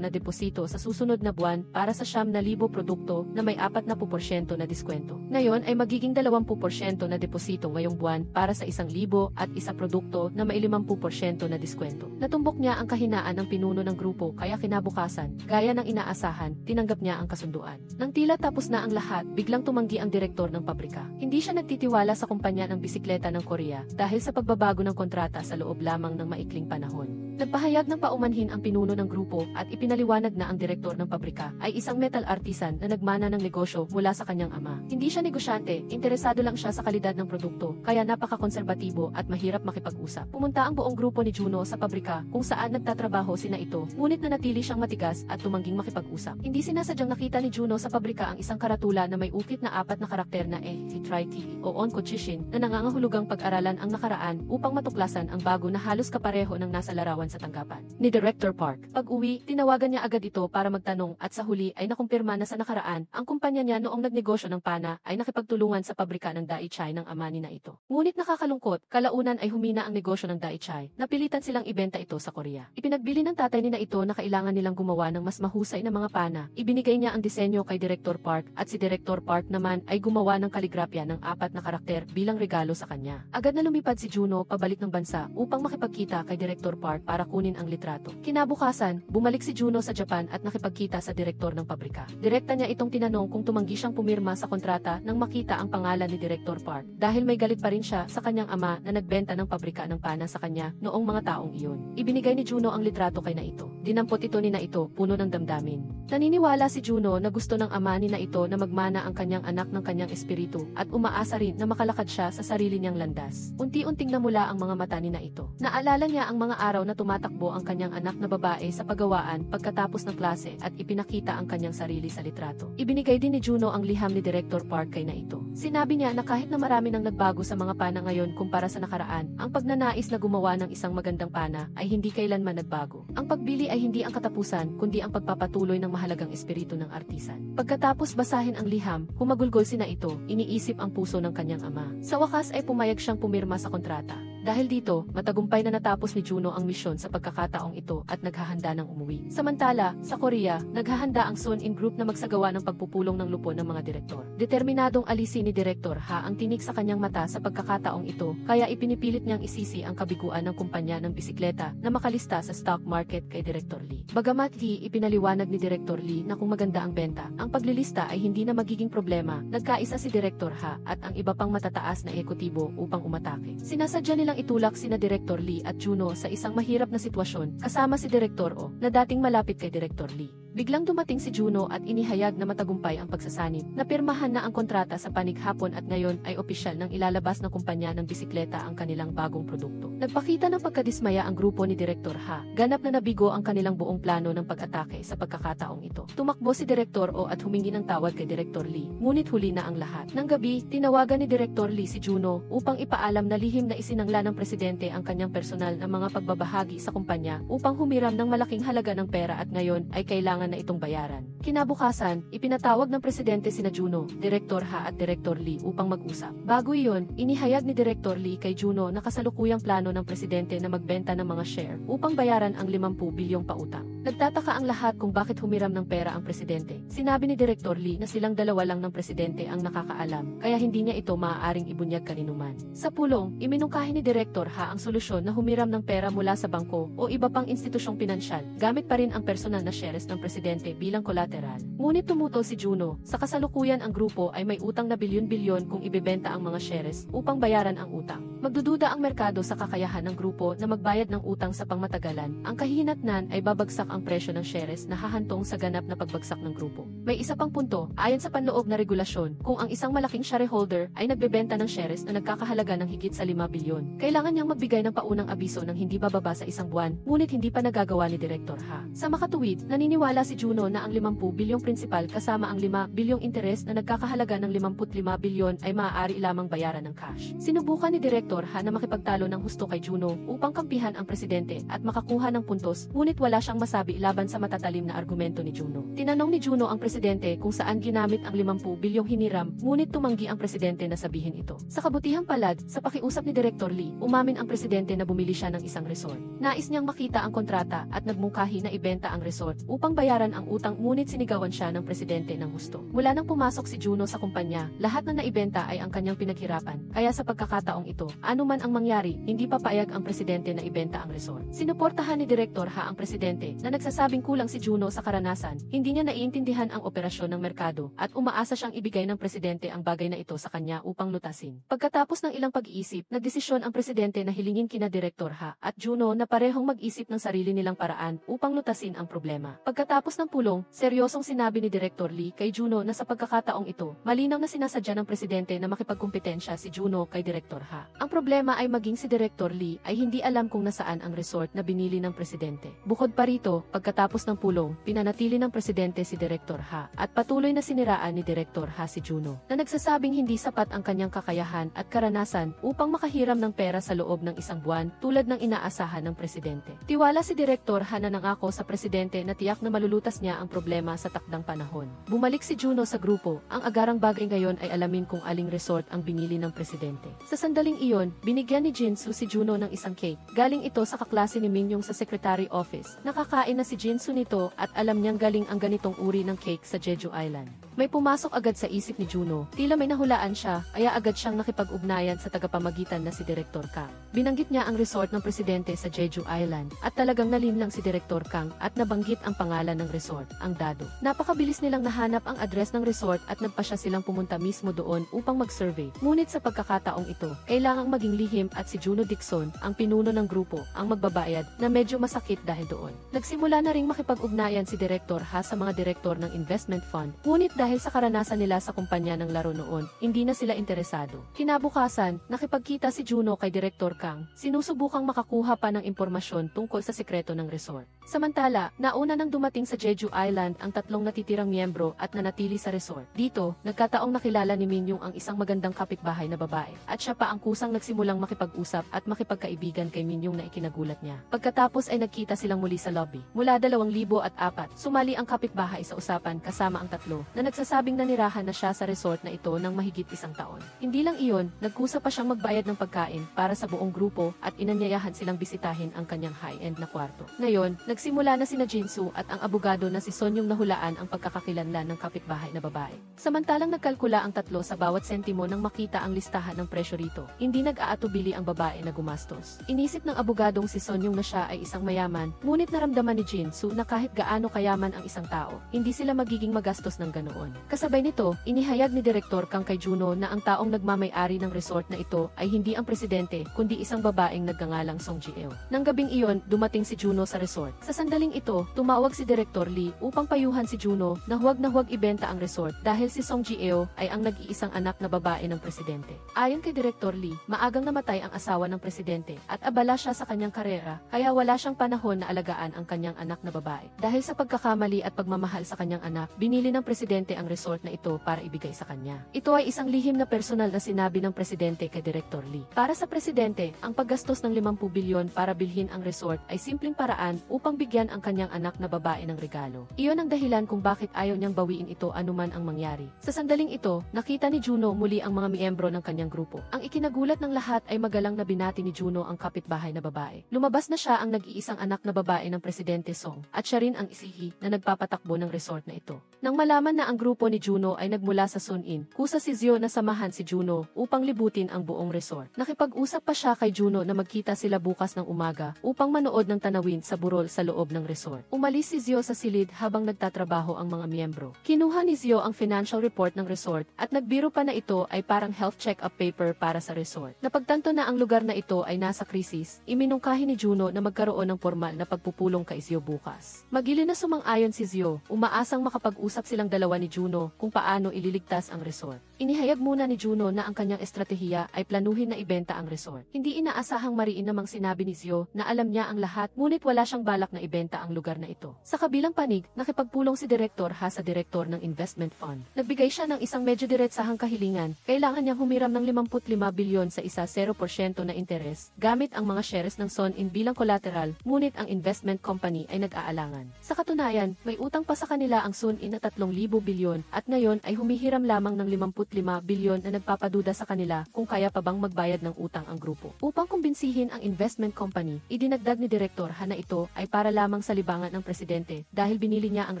na deposito sa susunod na buwan para sa 9,000 produkto na may 40% na diskwento. Ngayon ay magiging 20% na deposito ngayong buwan para sa 1,000 at isa produkto na may 50% na diskwento. Natumbok niya ang kahinaan ng pinuno ng grupo kaya kinabukasan, gaya ng inaasahan, tinanggap niya ang kasunduan. Nang tila tapos na ang lahat, biglang tumanggi ang direktor ng pabrika. Hindi siya nagtitiwala sa kumpanya ng bisikleta ng Korea dahil sa pagbabago ng kontrata sa loob lamang ng maikling panahon. Nagpahayag ng paumanhin ang pinuno ng grupo at ipinaliwanag na ang direktor ng pabrika ay isang metal artisan na nagmana ng negosyo mula sa kanyang ama. Hindi siya negosyante, interesado lang siya sa kalidad ng produkto, kaya napaka-konserbatibo at mahirap makipag-usap. Pumunta ang buong grupo ni Juno sa pabrika kung saan nagtatrabaho sina ito, ngunit nanatili siyang matigas at tumangging makipag-usap. Hindi sinasadyang nakita ni Juno sa pabrika ang isang karatula na may ukit na 4 na karakter na Hitrite o Onkochishin na nangangahulugang pag-aralan ang nakaraan upang matuklasan ang bago na halos kapareho ng nasa larawan sa tanggapan ni Director Park. Pag-uwi, tinawagan niya agad ito para magtanong at sa huli ay nakumpirma na sa nakaraan, ang kumpanya niya noong nagnegosyo ng pana ay nakipagtulungan sa pabrika ng Daichai ng ama ni na ito. Ngunit nakakalungkot, kalaunan ay humina ang negosyo ng Daichai. Napilitan silang ibenta ito sa Korea. Ipinagbili ng tatay ni na ito na kailangan nilang gumawa ng mas mahusay na mga pana. Ibinigay niya ang disenyo kay Director Park at si Director Park naman ay gumawa ng kaligrapya ng 4 na karakter bilang regalo sa kanya. Agad na lumipad si Juno pabalik ng bansa upang makipagkita kay Director Park para para kunin ang litrato. Kinabukasan, bumalik si Juno sa Japan at nakipagkita sa direktor ng pabrika. Direkta niya itong tinanong kung tumanggi siyang pumirma sa kontrata nang makita ang pangalan ni Director Park. Dahil may galit pa rin siya sa kanyang ama na nagbenta ng pabrika ng pana sa kanya noong mga taong iyon. Ibinigay ni Juno ang litrato kay Naito. Dinampot ito ni Naito, puno ng damdamin. Naniniwala si Juno na gusto ng ama ni Naito na magmana ang kanyang anak ng kanyang espiritu at umaasa rin na makalakad siya sa sarili niyang landas. Unti-unting namula ang mga mata ni Naito. Naalala niya ang mga araw na tumatakbo ang kanyang anak na babae sa pagawaan pagkatapos ng klase at ipinakita ang kanyang sarili sa litrato. Ibinigay din ni Juno ang liham ni Director Park kay Naito. Sinabi niya na kahit na marami nang nagbago sa mga pana ngayon kumpara sa nakaraan, ang pagnanais na gumawa ng isang magandang pana ay hindi kailanman nagbago. Ang pagbili ay hindi ang katapusan kundi ang pagpapatuloy ng mahalagang espiritu ng artisan. Pagkatapos basahin ang liham, humagulgol si Naito, iniisip ang puso ng kanyang ama. Sa wakas ay pumayag siyang pumirma sa kontrata. Dahil dito, matagumpay na natapos ni Juno ang misyon sa pagkakataong ito at naghahanda ng umuwi. Samantala, sa Korea, naghahanda ang Sun-in Group na magsagawa ng pagpupulong ng lupon ng mga direktor. Determinadong alisin ni Direktor Ha ang tinik sa kanyang mata sa pagkakataong ito, kaya ipinipilit niyang isisi ang kabiguan ng kumpanya ng bisikleta na makalista sa stock market kay Director Lee. Bagamat ipinaliwanag ni Director Lee na kung maganda ang benta, ang paglilista ay hindi na magiging problema, nagkaisa si Direktor Ha at ang iba pang matataas na ekutibo upang umatake. Sinasadya nilang itulak sina Director Lee at Juno sa isang mahirap na sitwasyon kasama si Direktor O na dating malapit kay Director Lee. Biglang dumating si Juno at inihayag na matagumpay ang pagsasanib. Napirmahan na ang kontrata sa panighapon at ngayon ay opisyal nang ilalabas ng kumpanya ng bisikleta ang kanilang bagong produkto. Nagpakita ng pagkadismaya ang grupo ni Direktor Ha. Ganap na nabigo ang kanilang buong plano ng pag-atake sa pagkakataong ito. Tumakbo si Direktor O at humingi ng tawad kay Direktor Lee. Ngunit huli na ang lahat. Nang gabi, tinawagan ni Direktor Lee si Juno upang ipaalam na lihim na isinangla ng presidente ang kanyang personal na mga pagbabahagi sa kumpanya upang humiram ng malaking halaga ng pera at ngayon ay kailangan na itong bayaran. Kinabukasan, ipinatawag ng presidente sina Juno, Direktor Ha at Direktor Lee upang mag-usap. Bago iyon, inihayag ni Direktor Lee kay Juno na kasalukuyang plano ng presidente na magbenta ng mga share upang bayaran ang 50 bilyong pautang. Nagtataka ang lahat kung bakit humiram ng pera ang presidente. Sinabi ni Direktor Lee na silang dalawa lang ng presidente ang nakakaalam, kaya hindi niya ito maaaring ibunyag kaninuman. Sa pulong, iminungkahi ni Direktor Ha ang solusyon na humiram ng pera mula sa bangko o iba pang institusyong pinansyal, gamit pa rin ang personal na shares ng presidente bilang collateral. Ngunit tumutol si Juno, sa kasalukuyan ang grupo ay may utang na bilyon-bilyon kung ibebenta ang mga shares upang bayaran ang utang. Magdududa ang merkado sa kakayahan ng grupo na magbayad ng utang sa pangmatagalan. Ang kahihinatnan ay babagsak ang presyo ng shares na hahantong sa ganap na pagbagsak ng grupo. May isa pang punto, ayon sa panloob na regulasyon, kung ang isang malaking shareholder ay nagbebenta ng shares na nagkakahalaga ng higit sa 5 bilyon, kailangan niyang magbigay ng paunang abiso ng hindi bababa sa isang buwan, ngunit hindi pa nagagawa ni Direktor Ha. Sa makatuwid, naniniwala si Juno na ang 50 bilyong prinsipal kasama ang 5 bilyong interes na nagkakahalaga ng 55 bilyon ay maaari lamang bayaran ng cash. Sinubukan ni Direktor Ha na makipagtalo ng husto kay Juno upang kampihan ang presidente at makakuha ng puntos, ngunit wala siyang masabi laban sa matatalim na argumento ni Juno. Tinanong ni Juno ang presidente kung saan ginamit ang 50 bilyong hiniram, ngunit tumanggi ang presidente na sabihin ito. Sa kabutihang palad, sa pakiusap ni Direktor Lee, umamin ang presidente na bumili siya ng isang resort. Nais niyang makita ang kontrata at nagmungkahi na ibenta ang resort upang bayaran ang utang, ngunit sinigawan siya ng presidente ng husto. Mula nang pumasok si Juno sa kumpanya, lahat na naibenta ay ang kanyang pinaghirapan, kaya sa pagkakataong ito, anuman ang mangyari, hindi papayag ang presidente na ibenta ang resort. Sinuportahan ni Direktor Ha ang presidente na nagsasabing kulang si Juno sa karanasan, hindi niya naiintindihan ang operasyon ng merkado at umaasa siyang ibigay ng presidente ang bagay na ito sa kanya upang lutasin. Pagkatapos ng ilang pag-iisip, nagdesisyon ang presidente na hilingin kina Direktor Ha at Juno na parehong mag-isip ng sarili nilang paraan upang lutasin ang problema. Pagkatapos ng pulong, seryosong sinabi ni Direktor Lee kay Juno na sa pagkakataong ito, malinaw na sinasadya ng presidente na makipagkumpetensya si Juno kay Direktor Ha. Ang problema ay maging si Direktor Lee ay hindi alam kung nasaan ang resort na binili ng presidente. Bukod pa rito, pagkatapos ng pulong, pinanatili ng presidente si Direktor Ha at patuloy na siniraan ni Direktor Ha si Juno na nagsasabing hindi sapat ang kanyang kakayahan at karanasan upang makahiram ng pera sa loob ng isang buwan tulad ng inaasahan ng presidente. Tiwala si Direktor Ha na nangako sa presidente na tiyak na malulutas niya ang problema sa takdang panahon. Bumalik si Juno sa grupo, ang agarang bagay ngayon ay alamin kung aling resort ang binili ng presidente. Sa sandaling iyon, binigyan ni Jinsu si Juno ng isang cake. Galing ito sa kaklase ni Mingyong sa secretary office. Nakakain na si Jinsu nito at alam niyang galing ang ganitong uri ng cake sa Jeju Island. May pumasok agad sa isip ni Juno, tila may nahulaan siya, kaya agad siyang nakipag-ugnayan sa tagapamagitan na si Direktor Kang. Binanggit niya ang resort ng presidente sa Jeju Island, at talagang nalinlang si Direktor Kang at nabanggit ang pangalan ng resort, ang Dado. Napakabilis nilang nahanap ang address ng resort at nagpasya silang pumunta mismo doon upang mag-survey. Ngunit sa pagkakataong ito, kailangang maging lihim at si Juno Dixon, ang pinuno ng grupo, ang magbabayad, na medyo masakit dahil doon. Nagsimula na ring makipag-ugnayan si Direktor Ha sa mga direktor ng investment fund, ngunit dahil sa karanasan nila sa kumpanya ng laro noon, hindi na sila interesado. Kinabukasan, nakipagkita si Juno kay Direktor Kang, sinusubukang makakuha pa ng impormasyon tungkol sa sekreto ng resort. Samantala, nauna nang dumating sa Jeju Island ang tatlong natitirang miyembro at nanatili sa resort. Dito, nagkataong nakilala ni Minyong ang isang magandang kapitbahay na babae, at siya pa ang kusang nagsimulang makipag-usap at makipagkaibigan kay Minyong na ikinagulat niya. Pagkatapos ay nagkita silang muli sa lobby. Mula 2004, sumali ang kapitbahay sa usapan kasama ang tatlo na nagsasabing nanirahan na siya sa resort na ito ng mahigit isang taon. Hindi lang iyon, nagkusa pa siyang magbayad ng pagkain para sa buong grupo at inanyayahan silang bisitahin ang kanyang high-end na kwarto. Ngayon, nagsimula na sina Jinsu at ang abogado na si Son yung nahulaan ang pagkakakilanlan ng kapitbahay na babae. Samantalang nagkalkula ang tatlo sa bawat sentimo nang makita ang listahan ng presyo rito, hindi nag-aatubili ang babae na gumastos. Inisip ng abogadong si Son yung na siya ay isang mayaman, ngunit naramdaman ni Jinsu na kahit gaano kayaman ang isang tao, hindi sila magiging magastos ng ganoon. Kasabay nito, inihayag ni Direktor Kang kay Juno na ang taong nagmamay-ari ng resort na ito ay hindi ang presidente, kundi isang babaeng nagngangalang Song Ji-eo. Nang gabing iyon, dumating si Juno sa resort. Sa sandaling ito, tumawag si Direktor Lee upang payuhan si Juno na huwag ibenta ang resort dahil si Song Ji-eo ay ang nag-iisang anak na babae ng presidente. Ayon kay Direktor Lee, maagang namatay ang asawa ng presidente at abala siya sa kanyang karera, kaya wala siyang panahon na alagaan ang kanyang anak na babae. Dahil sa pagkakamali at pagmamahal sa kanyang anak, binili ng presidente ang resort na ito para ibigay sa kanya. Ito ay isang lihim na personal na sinabi ng presidente kay Direktor Lee. Para sa presidente, ang paggastos ng 50 bilyon para bilhin ang resort ay simpleng paraan upang bigyan ang kanyang anak na babae ng regalo. Iyon ang dahilan kung bakit ayaw niyang bawiin ito anuman ang mangyari. Sa sandaling ito, nakita ni Juno muli ang mga miyembro ng kanyang grupo. Ang ikinagulat ng lahat ay magalang na binati ni Juno ang kapitbahay na babae. Lumabas na siya ang nag-iisang anak na babae ng presidente Song, at siya rin ang isihi na nagpapatakbo ng resort na ito. Nang malaman na ang grupo ni Juno ay nagmula sa Sunin, kusa si Zio na samahan si Juno upang libutin ang buong resort. Nakipag-usap pa siya kay Juno na magkita sila bukas ng umaga upang manood ng tanawin sa burol sa loob ng resort. Umalis si Zio sa silid habang nagtatrabaho ang mga miyembro. Kinuha ni Zio ang financial report ng resort at nagbiro pa na ito ay parang health check-up paper para sa resort. Napagtanto na ang lugar na ito ay nasa krisis, iminungkahi ni Juno na magkaroon ng formal na pagpupulong kay Zio bukas. Magili na sumang-ayon si Zio, umaasang makapag-usap silang dalawa ni Juno kung paano ililigtas ang resort. Inihayag muna ni Juno na ang kanyang estratehiya ay planuhin na ibenta ang resort. Hindi inaasahang mariin namang sinabi ni Zio na alam niya ang lahat, ngunit wala siyang balak na ibenta ang lugar na ito. Sa kabilang panig, nakipagpulong si Direktor Ha sa direktor ng investment fund. Nagbigay siya ng isang medyo diretsahang kahilingan, kailangan niyang humiram ng 55 bilyon sa isa 0% na interes, gamit ang mga shares ng Sunin bilang collateral, ngunit ang investment company ay nag-aalangan. Sa katunayan, may utang pa sa kanila ang Sunin na 3,000 bilyon at ngayon ay humihiram lamang ng 55 bilyon na nagpapaduda sa kanila kung kaya pa bang magbayad ng utang ang grupo. Upang kumbinsihin ang investment company, idinagdag ni Direktor Ha na ito ay para lamang sa libangan ng presidente dahil binili niya ang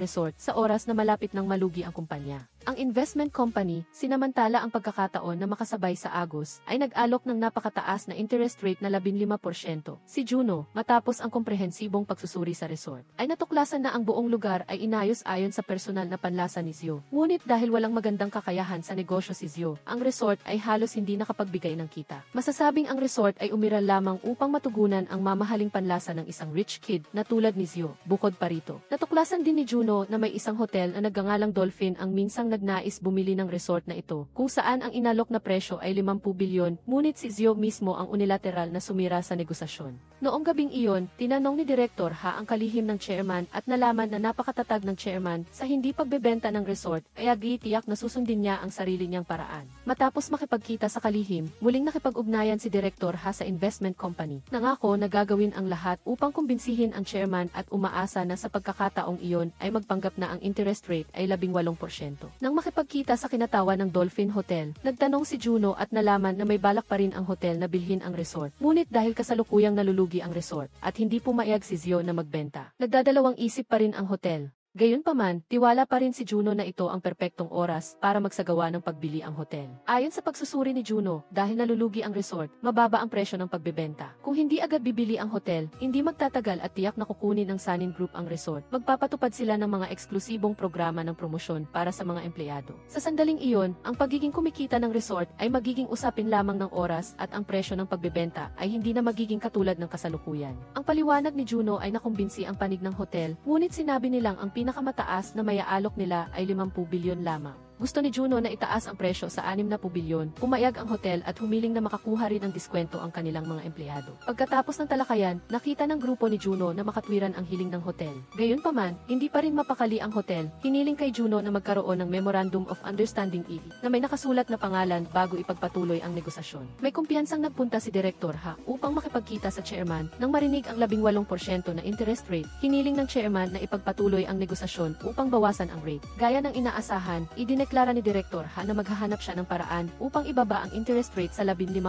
resort sa oras na malapit nang malugi ang kumpanya. Ang investment company, sinamantala ang pagkakataon na makasabay sa Agos, ay nag-alok ng napakataas na interest rate na 15%. Si Juno, matapos ang komprehensibong pagsusuri sa resort, ay natuklasan na ang buong lugar ay inayos ayon sa personal na panlasa ni Zio. Ngunit dahil walang magandang kakayahan sa negosyo si Zio, ang resort ay halos hindi nakapagbigay ng kita. Masasabing ang resort ay umiral lamang upang matugunan ang mamahaling panlasa ng isang rich kid na tulad ni Zio. Bukod pa rito, natuklasan din ni Juno na may isang hotel na nagngangalang Dolphin ang minsang nagnais bumili ng resort na ito, kung saan ang inalok na presyo ay 50 bilyon, ngunit si Zio mismo ang unilateral na sumira sa negosasyon. Noong gabing iyon, tinanong ni Direktor Ha ang kalihim ng chairman at nalaman na napakatatag ng chairman sa hindi pagbebenta ng resort, kaya tiyak na susundin niya ang sarili niyang paraan. Matapos makipagkita sa kalihim, muling nakipag-ugnayan si Direktor Ha sa investment company. Nangako na gagawin ang lahat upang kumbinsihin ang chairman at umaasa na sa pagkakataong iyon ay magpanggap na ang interest rate ay 18%. Nang makipagkita sa kinatawa ng Dolphin Hotel, nagtanong si Juno at nalaman na may balak pa rin ang hotel na bilhin ang resort. Ngunit dahil kasalukuyang nalulugi ang resort at hindi pumayag si Zio na magbenta, nagdadalawang isip pa rin ang hotel. Gayunpaman, tiwala pa rin si Juno na ito ang perpektong oras para magsagawa ng pagbili ang hotel. Ayon sa pagsusuri ni Juno, dahil nalulugi ang resort, mababa ang presyo ng pagbebenta. Kung hindi agad bibili ang hotel, hindi magtatagal at tiyak na kukunin ng Sanin Group ang resort. Magpapatupad sila ng mga eksklusibong programa ng promosyon para sa mga empleyado. Sa sandaling iyon, ang pagiging kumikita ng resort ay magiging usapin lamang ng oras at ang presyo ng pagbebenta ay hindi na magiging katulad ng kasalukuyan. Ang paliwanag ni Juno ay nakumbinsi ang panig ng hotel, ngunit sinabi nilang ang pinakamataas na maiaalok nila ay 50 bilyon lamang. Gusto ni Juno na itaas ang presyo sa 60 bilyon, pumayag ang hotel at humiling na makakuha rin ng diskwento ang kanilang mga empleyado. Pagkatapos ng talakayan, nakita ng grupo ni Juno na makatwiran ang hiling ng hotel. Gayunpaman, hindi pa rin mapakali ang hotel, hiniling kay Juno na magkaroon ng Memorandum of Understanding na may nakasulat na pangalan bago ipagpatuloy ang negosasyon. May kumpiyansang nagpunta si Direktor Ha upang makipagkita sa chairman nang marinig ang 18% na interest rate. Hiniling ng chairman na ipagpatuloy ang negosasyon upang bawasan ang rate. Gaya ng inaasahan, idineklara ni Direktor Ha na maghahanap siya ng paraan upang ibaba ang interest rate sa 15%.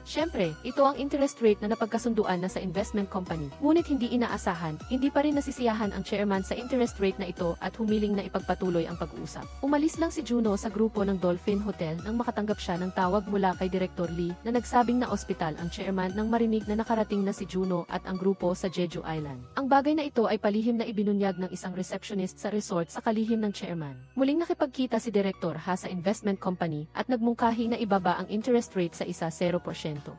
Siyempre, ito ang interest rate na napagkasunduan na sa investment company. Ngunit hindi inaasahan, hindi pa rin nasisiyahan ang chairman sa interest rate na ito at humiling na ipagpatuloy ang pag-uusap. Umalis lang si Juno sa grupo ng Dolphin Hotel nang makatanggap siya ng tawag mula kay Direktor Lee na nagsabing na ospital ang chairman nang marinig na nakarating na si Juno at ang grupo sa Jeju Island. Ang bagay na ito ay palihim na ibinunyag ng isang receptionist sa resort sa kalihim ng chairman. Muling nakipagkita si Direktor Ha sa investment company at nagmungkahi na ibaba ang interest rate sa 0%.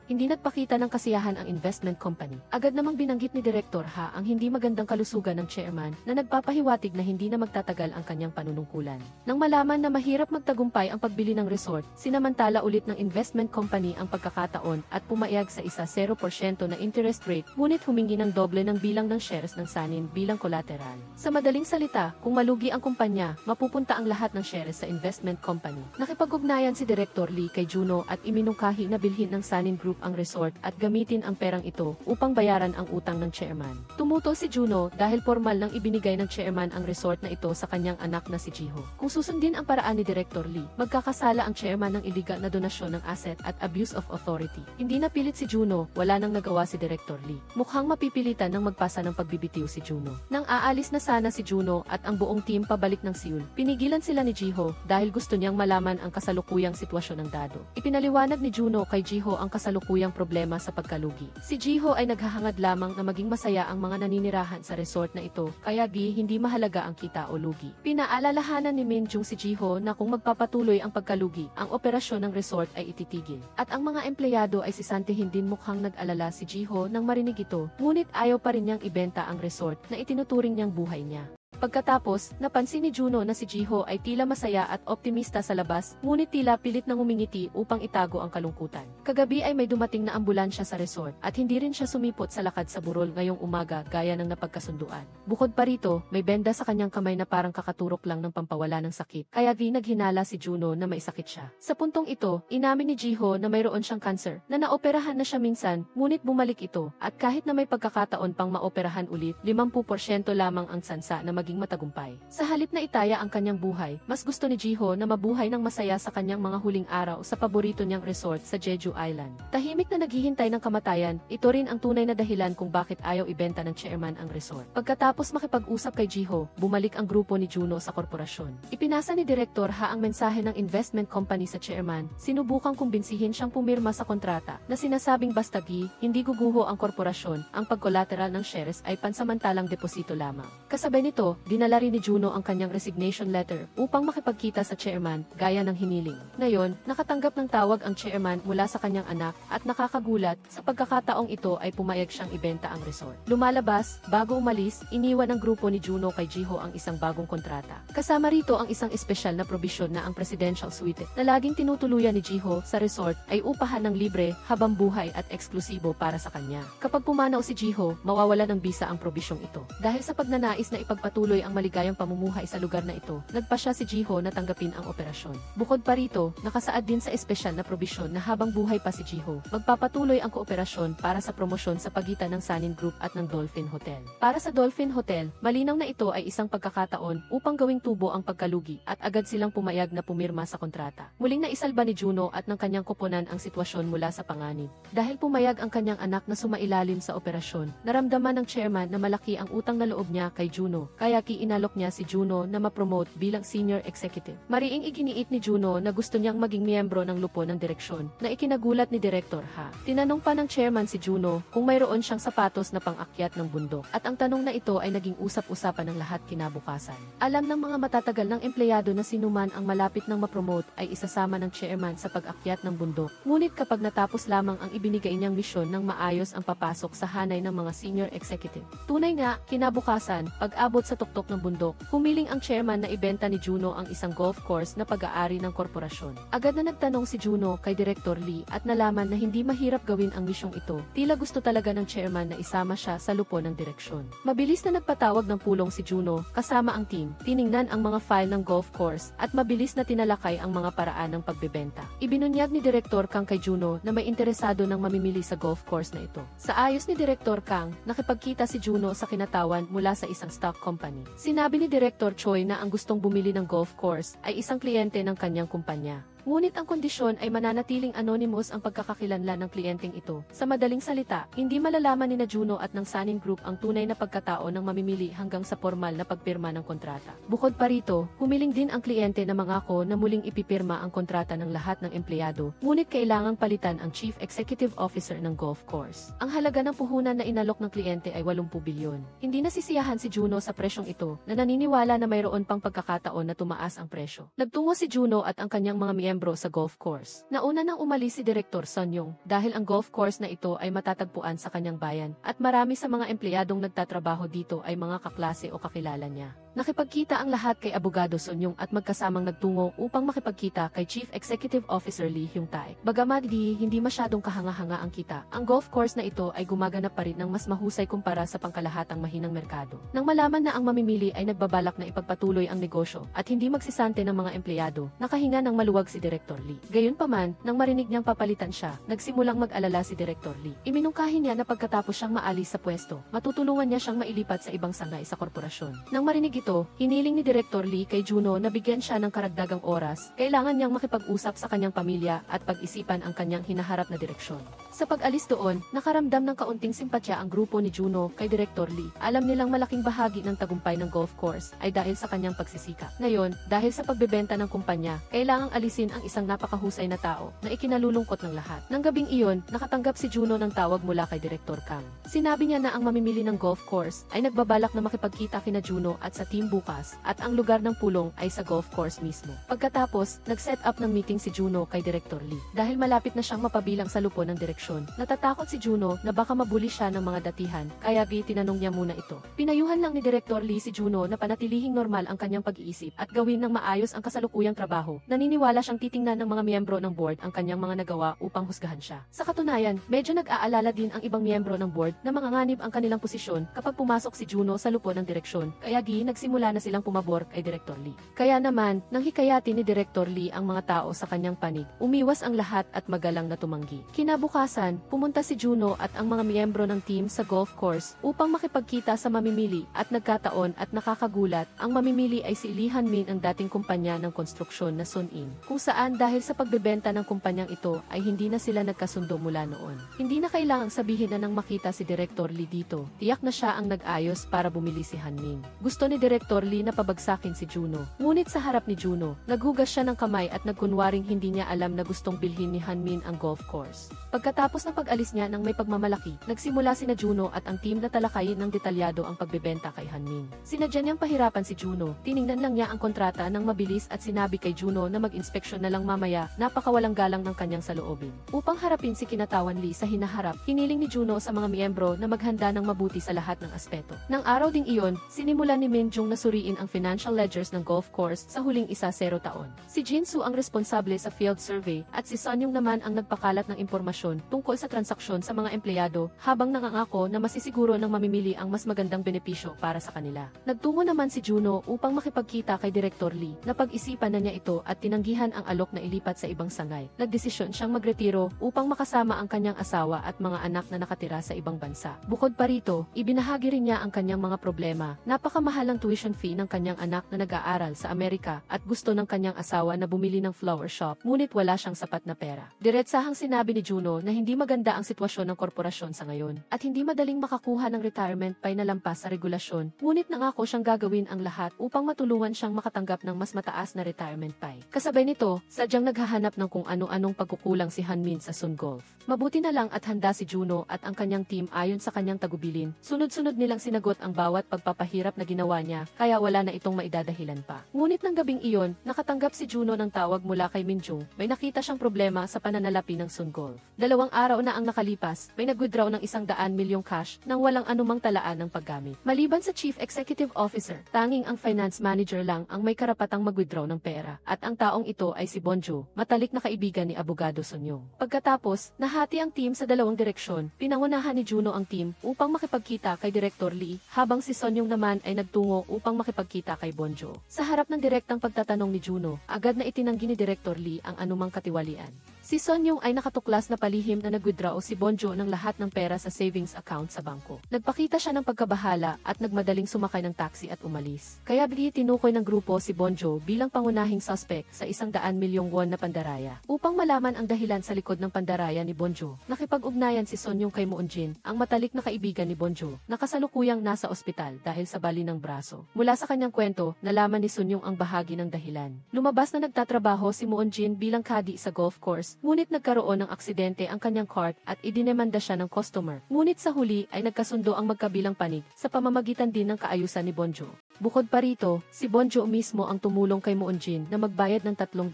Hindi nagpakita ng kasiyahan ang investment company. Agad namang binanggit ni Direktor Ha ang hindi magandang kalusugan ng chairman na nagpapahiwatig na hindi na magtatagal ang kanyang panunungkulan. Nang malaman na mahirap magtagumpay ang pagbili ng resort, sinamantala ulit ng investment company ang pagkakataon at pumayag sa 0% na interest rate, ngunit humingi ng doble ng bilang ng shares ng Sanin bilang collateral. Sa madaling salita, kung malugi ang kumpanya, mapupunta ang lahat ng shares sa investment company. Nakipag-ugnayan si Director Lee kay Juno at iminungkahi na bilhin ng Sanin Group ang resort at gamitin ang perang ito upang bayaran ang utang ng chairman. Tumuto si Juno dahil formal nang ibinigay ng chairman ang resort na ito sa kanyang anak na si Jiho. Kung susundin ang paraan ni Director Lee, magkakasala ang chairman ng iligal na donasyon ng asset at abuse of authority. Hindi napilit si Juno, wala nang nagawa si Director Lee. Mukhang mapipilitan ng magpasa ng pagbibitiw si Juno. Nang aalis na sana si Juno at ang buong team pabalik ng Seoul, pinigilan sila ni Jiho dahil gusto niyang malaman ang kasalukuyang sitwasyon ng Dado. Ipinaliwanag ni Juno kay Jiho ang kasalukuyang problema sa pagkalugi. Si Jiho ay naghahangad lamang na maging masaya ang mga naninirahan sa resort na ito, kaya hindi mahalaga ang kita o lugi. Pinaalalahanan ni Minjung si Jiho na kung magpapatuloy ang pagkalugi, ang operasyon ng resort ay ititigil. At ang mga empleyado ay sisantihin din. Mukhang nag-alala si Jiho nang marinig ito, ngunit ayaw pa rin niyang ibenta ang resort na itinuturing niyang buhay niya. Pagkatapos, napansin ni Juno na si Jiho ay tila masaya at optimista sa labas, ngunit tila pilit nang umingiti upang itago ang kalungkutan. Kagabi ay may dumating na ambulansya sa resort at hindi rin siya sumipot sa lakad sa burol ngayong umaga gaya ng napagkasunduan. Bukod pa rito, may benda sa kanyang kamay na parang kakaturok lang ng pampawala ng sakit, kaya naghinala si Juno na may sakit siya. Sa puntong ito, inamin ni Jiho na mayroon siyang cancer, na naoperahan na siya minsan, ngunit bumalik ito, at kahit na may pagkakataon pang maoperahan ulit, 50% lamang ang tsansa na maging matagumpay. Sa halip na itaya ang kanyang buhay, mas gusto ni Jiho na mabuhay ng masaya sa kanyang mga huling araw sa paborito niyang resort sa Jeju Island. Tahimik na naghihintay ng kamatayan, ito rin ang tunay na dahilan kung bakit ayaw ibenta ng chairman ang resort. Pagkatapos makipag-usap kay Jiho, bumalik ang grupo ni Juno sa korporasyon. Ipinasa ni Direktor Ha ang mensahe ng investment company sa chairman, sinubukang kumbinsihin siyang pumirma sa kontrata na sinasabing basta hindi guguho ang korporasyon, ang pagkolateral ng shares ay pansamantalang deposito lamang. Kasabay nito, dinala rin ni Juno ang kanyang resignation letter upang makipagkita sa chairman, gaya ng hiniling. Ngayon, nakatanggap ng tawag ang chairman mula sa kanyang anak at nakakagulat, sa pagkakataong ito ay pumayag siyang ibenta ang resort. Lumalabas, bago umalis, iniwan ng grupo ni Juno kay Jiho ang isang bagong kontrata. Kasama rito ang isang espesyal na probisyon na ang presidential suite na laging tinutuluyan ni Jiho sa resort ay upahan ng libre, habang buhay at eksklusibo para sa kanya. Kapag pumanaw si Jiho, mawawala ng bisa ang probisyong ito. Dahil sa pagnanais na ipagpatuloy ang maligayang pamumuhay sa lugar na ito, nagpasya si Jiho na tanggapin ang operasyon. Bukod pa rito, nakasaad din sa espesyal na probisyon na habang buhay pa si Jiho, magpapatuloy ang kooperasyon para sa promosyon sa pagitan ng Sanin Group at ng Dolphin Hotel. Para sa Dolphin Hotel, malinaw na ito ay isang pagkakataon upang gawing tubo ang pagkalugi at agad silang pumayag na pumirma sa kontrata. Muling naisalba ni Juno at ng kanyang koponan ang sitwasyon mula sa panganib. Dahil pumayag ang kanyang anak na sumailalim sa operasyon, naramdaman ng chairman na malaki ang utang na loob niya kay Juno, kaya kaya inalok niya si Juno na ma-promote bilang senior executive. Mariing iginiit ni Juno na gusto niyang maging miyembro ng lupon ng direksyon, na ikinagulat ni Director Ha. Tinanong pa ng chairman si Juno kung mayroon siyang sapatos na pang-akyat ng bundok, at ang tanong na ito ay naging usap-usapan ng lahat kinabukasan. Alam ng mga matatagal ng empleyado na sinuman ang malapit ng ma-promote ay isasama ng chairman sa pag-akyat ng bundok. Ngunit kapag natapos lamang ang ibinigay niyang misyon ng maayos ang papasok sa hanay ng mga senior executive. Tunay nga, kinabukasan, pag-abot sa tuktok ng bundok, humiling ang chairman na ibenta ni Juno ang isang golf course na pag-aari ng korporasyon. Agad na nagtanong si Juno kay Director Lee at nalaman na hindi mahirap gawin ang misyong ito. Tila gusto talaga ng chairman na isama siya sa lupon ng direksyon. Mabilis na nagpatawag ng pulong si Juno kasama ang team, tiningnan ang mga file ng golf course at mabilis na tinalakay ang mga paraan ng pagbebenta. Ibinunyag ni Director Kang kay Juno na may interesado ng mamimili sa golf course na ito. Sa ayos ni Director Kang, nakipagkita si Juno sa kinatawan mula sa isang stock company. Sinabi ni Director Choi na ang gustong bumili ng golf course ay isang kliyente ng kanyang kumpanya. Ngunit ang kondisyon ay mananatiling anonymous ang pagkakakilanlan ng kliyenteng ito. Sa madaling salita, hindi malalaman ni Juno at ng Sunning Group ang tunay na pagkatao ng mamimili hanggang sa formal na pagpirma ng kontrata. Bukod pa rito, humiling din ang kliyente na mangako na muling ipipirma ang kontrata ng lahat ng empleyado, ngunit kailangang palitan ang Chief Executive Officer ng golf course. Ang halaga ng puhunan na inalok ng kliyente ay 80 bilyon. Hindi nasisiyahan si Juno sa presyong ito, na naniniwala na mayroon pang pagkakataon na tumaas ang presyo. Nagtungo si Juno at ang kanyang mga miyembro sa golf course. Nauna nang umalis si Director Son Yung dahil ang golf course na ito ay matatagpuan sa kanyang bayan at marami sa mga empleyadong nagtatrabaho dito ay mga kaklase o kakilala niya. Nakipagkita ang lahat kay Abogado Son Yung at magkasamang nagtungo upang makipagkita kay Chief Executive Officer Lee Hyung Tae. Bagamat hindi masyadong kahanga-hanga ang kita, ang golf course na ito ay gumaganap pa rin ng mas mahusay kumpara sa pangkalahatang mahinang merkado. Nang malaman na ang mamimili ay nagbabalak na ipagpatuloy ang negosyo at hindi magsisante ng mga empleyado, nakahinga ng maluwag si Director Lee. Gayunpaman, nang marinig niyang papalitan siya, nagsimulang mag-alala si Director Lee. Iminungkahi niya na pagkatapos siyang maalis sa pwesto, matutulungan niya siyang mailipat sa ibang sangay sa korporasyon. Nang marinig ito, hiniling ni Director Lee kay Juno na bigyan siya ng karagdagang oras. Kailangan niyang makipag-usap sa kanyang pamilya at pag-isipan ang kanyang hinaharap na direksyon. Sa pag-alis doon, nakaramdam ng kaunting simpatya ang grupo ni Juno kay Director Lee. Alam nilang malaking bahagi ng tagumpay ng golf course ay dahil sa kanyang pagsisikap. Ngayon, dahil sa pagbebenta ng kumpanya, kailangang alisin ang isang napakahusay na tao na ikinalulungkot ng lahat. Nang gabing iyon, nakatanggap si Juno ng tawag mula kay Director Kang. Sinabi niya na ang mamimili ng golf course ay nagbabalak na makipagkita kina Juno at sa team bukas at ang lugar ng pulong ay sa golf course mismo. Pagkatapos, nag-set up ng meeting si Juno kay Director Lee. Dahil malapit na siyang mapabilang sa lupon ng direksyon, natatakot si Juno na baka mabuli siya ng mga datihan, kaya tinanong niya muna ito. Pinayuhan lang ni Director Lee si Juno na panatilihing normal ang kanyang pag-iisip at gawin ng maayos ang kasalukuyang trabaho. Naniniwala siyang titingnan ng mga miyembro ng board ang kanyang mga nagawa upang husgahan siya. Sa katunayan, medyo nag-aalala din ang ibang miyembro ng board na manganganib ang kanilang posisyon kapag pumasok si Juno sa lupon ng direksyon, kaya nagsimula na silang pumabor kay Director Lee. Kaya naman, nang hikayatin ni Director Lee ang mga tao sa kanyang panig, umiwas ang lahat at magalang na tumanggi. Kinabukasan, pumunta si Juno at ang mga miyembro ng team sa golf course upang makipagkita sa mamimili at nagkataon at nakakagulat, ang mamimili ay si Lee Han-min, ang dating kumpanya ng konstruksyon na Sun In, kung saan dahil sa pagbebenta ng kumpanyang ito ay hindi na sila nagkasundo mula noon. Hindi na kailangang sabihin na nang makita si Director Lee dito, tiyak na siya ang nag-ayos para bumili si Han-min. Gusto ni Director Lee na pabagsakin si Juno. Ngunit sa harap ni Juno, naghugas siya ng kamay at nagkunwaring hindi niya alam na gustong bilhin ni Han-min ang golf course. Pagkatapos ng pag-alis niya ng may pagmamalaki, nagsimula sina Juno at ang team na talakayin ng detalyado ang pagbebenta kay Han-min. Sinadya niyang pahirapan si Juno, tiningnan lang niya ang kontrata ng mabilis at sinabi kay Juno na mag-inspeksyon na lang mamaya, napakawalang galang ng kanyang saloobin. Upang harapin si Kinatawan Lee sa hinaharap, hiniling ni Juno sa mga miyembro na maghanda ng mabuti sa lahat ng aspeto. Nang araw ding iyon, sinimulan ni Min Jung na suriin ang financial ledgers ng golf course sa huling 0 taon. Si Jin Soo ang responsable sa field survey at si Son Yung naman ang nagpakalat ng impormasyon tungkol sa transaksyon sa mga empleyado habang nangangako na masisiguro ng mamimili ang mas magandang benepisyo para sa kanila. Nagtungo naman si Juno upang makipagkita kay Director Lee. Napag-isipan na niya ito at tinanggihan ang alok na ilipat sa ibang sangay. Nagdesisyon siyang magretiro upang makasama ang kanyang asawa at mga anak na nakatira sa ibang bansa. Bukod pa rito, ibinahagi rin niya ang kanyang mga problema. Napakamahal ng tuition fee ng kanyang anak na nag-aaral sa Amerika at gusto ng kanyang asawa na bumili ng flower shop, ngunit wala siyang sapat na pera. Diretsahang sinabi ni Juno na hindi maganda ang sitwasyon ng korporasyon sa ngayon at hindi madaling makakuha ng retirement pay na lampas sa regulasyon, ngunit nangako siyang gagawin ang lahat upang matulungan siyang makatanggap ng mas mataas na retirement pay. Kasabay nito, sadyang naghahanap ng kung ano-anong pagkukulang si Hanmin sa Sun Golf. Mabuti na lang at handa si Juno at ang kanyang team ayon sa kanyang tagubilin. Sunod-sunod nilang sinagot ang bawat pagpapahirap na ginawa niya, kaya wala na itong maidadahilan pa. Ngunit ng gabing iyon, nakatanggap si Juno ng tawag mula kay Minjung. May nakita siyang problema sa pananalapi ng Sun Golf. 2 araw na ang nakalipas, may nag-withdraw ng 100 milyong cash nang walang anumang talaan ng paggamit. Maliban sa Chief Executive Officer, tanging ang Finance Manager lang ang may karapatang mag-withdraw ng pera. At ang taong ito ay si Bonjo, matalik na kaibigan ni Abogado Sun Yung. Pagkatapos, nahati ang team sa dalawang direksyon. Pinangunahan ni Juno ang team upang makipagkita kay Director Lee, habang si Sun Yung naman ay nagtungo upang makipagkita kay Bonjo. Sa harap ng direktang pagtatanong ni Juno, agad na itinanggi ni Director Lee ang anumang katiwalian. Si Sun Yung ay nakatuklas na palihim na nag-withdraw si Bonjo ng lahat ng pera sa savings account sa bangko. Nagpakita siya ng pagkabahala at nagmadaling sumakay ng taxi at umalis. Kaya bigla tinukoy ng grupo si Bonjo bilang pangunahing suspect sa 100 milyong won na pandaraya. Upang malaman ang dahilan sa likod ng pandaraya ni Bonjo, nakipag-ugnayan si Sun Yung kay Moon Jin, ang matalik na kaibigan ni Bonjo, na kasalukuyang nasa ospital dahil sa bali ng braso. Mula sa kanyang kwento, nalaman ni Sun Yung ang bahagi ng dahilan. Lumabas na nagtatrabaho si Moon Jin bilang kadi sa golf course, ngunit nagkaroon ng aksidente ang kanyang cart at idinemanda siya ng customer. Ngunit sa huli ay nagkasundo ang magkabilang panig sa pamamagitan din ng kaayusan ni Bonjo. Bukod pa rito, si Bonjo mismo ang tumulong kay Moon Jin na magbayad ng 300,000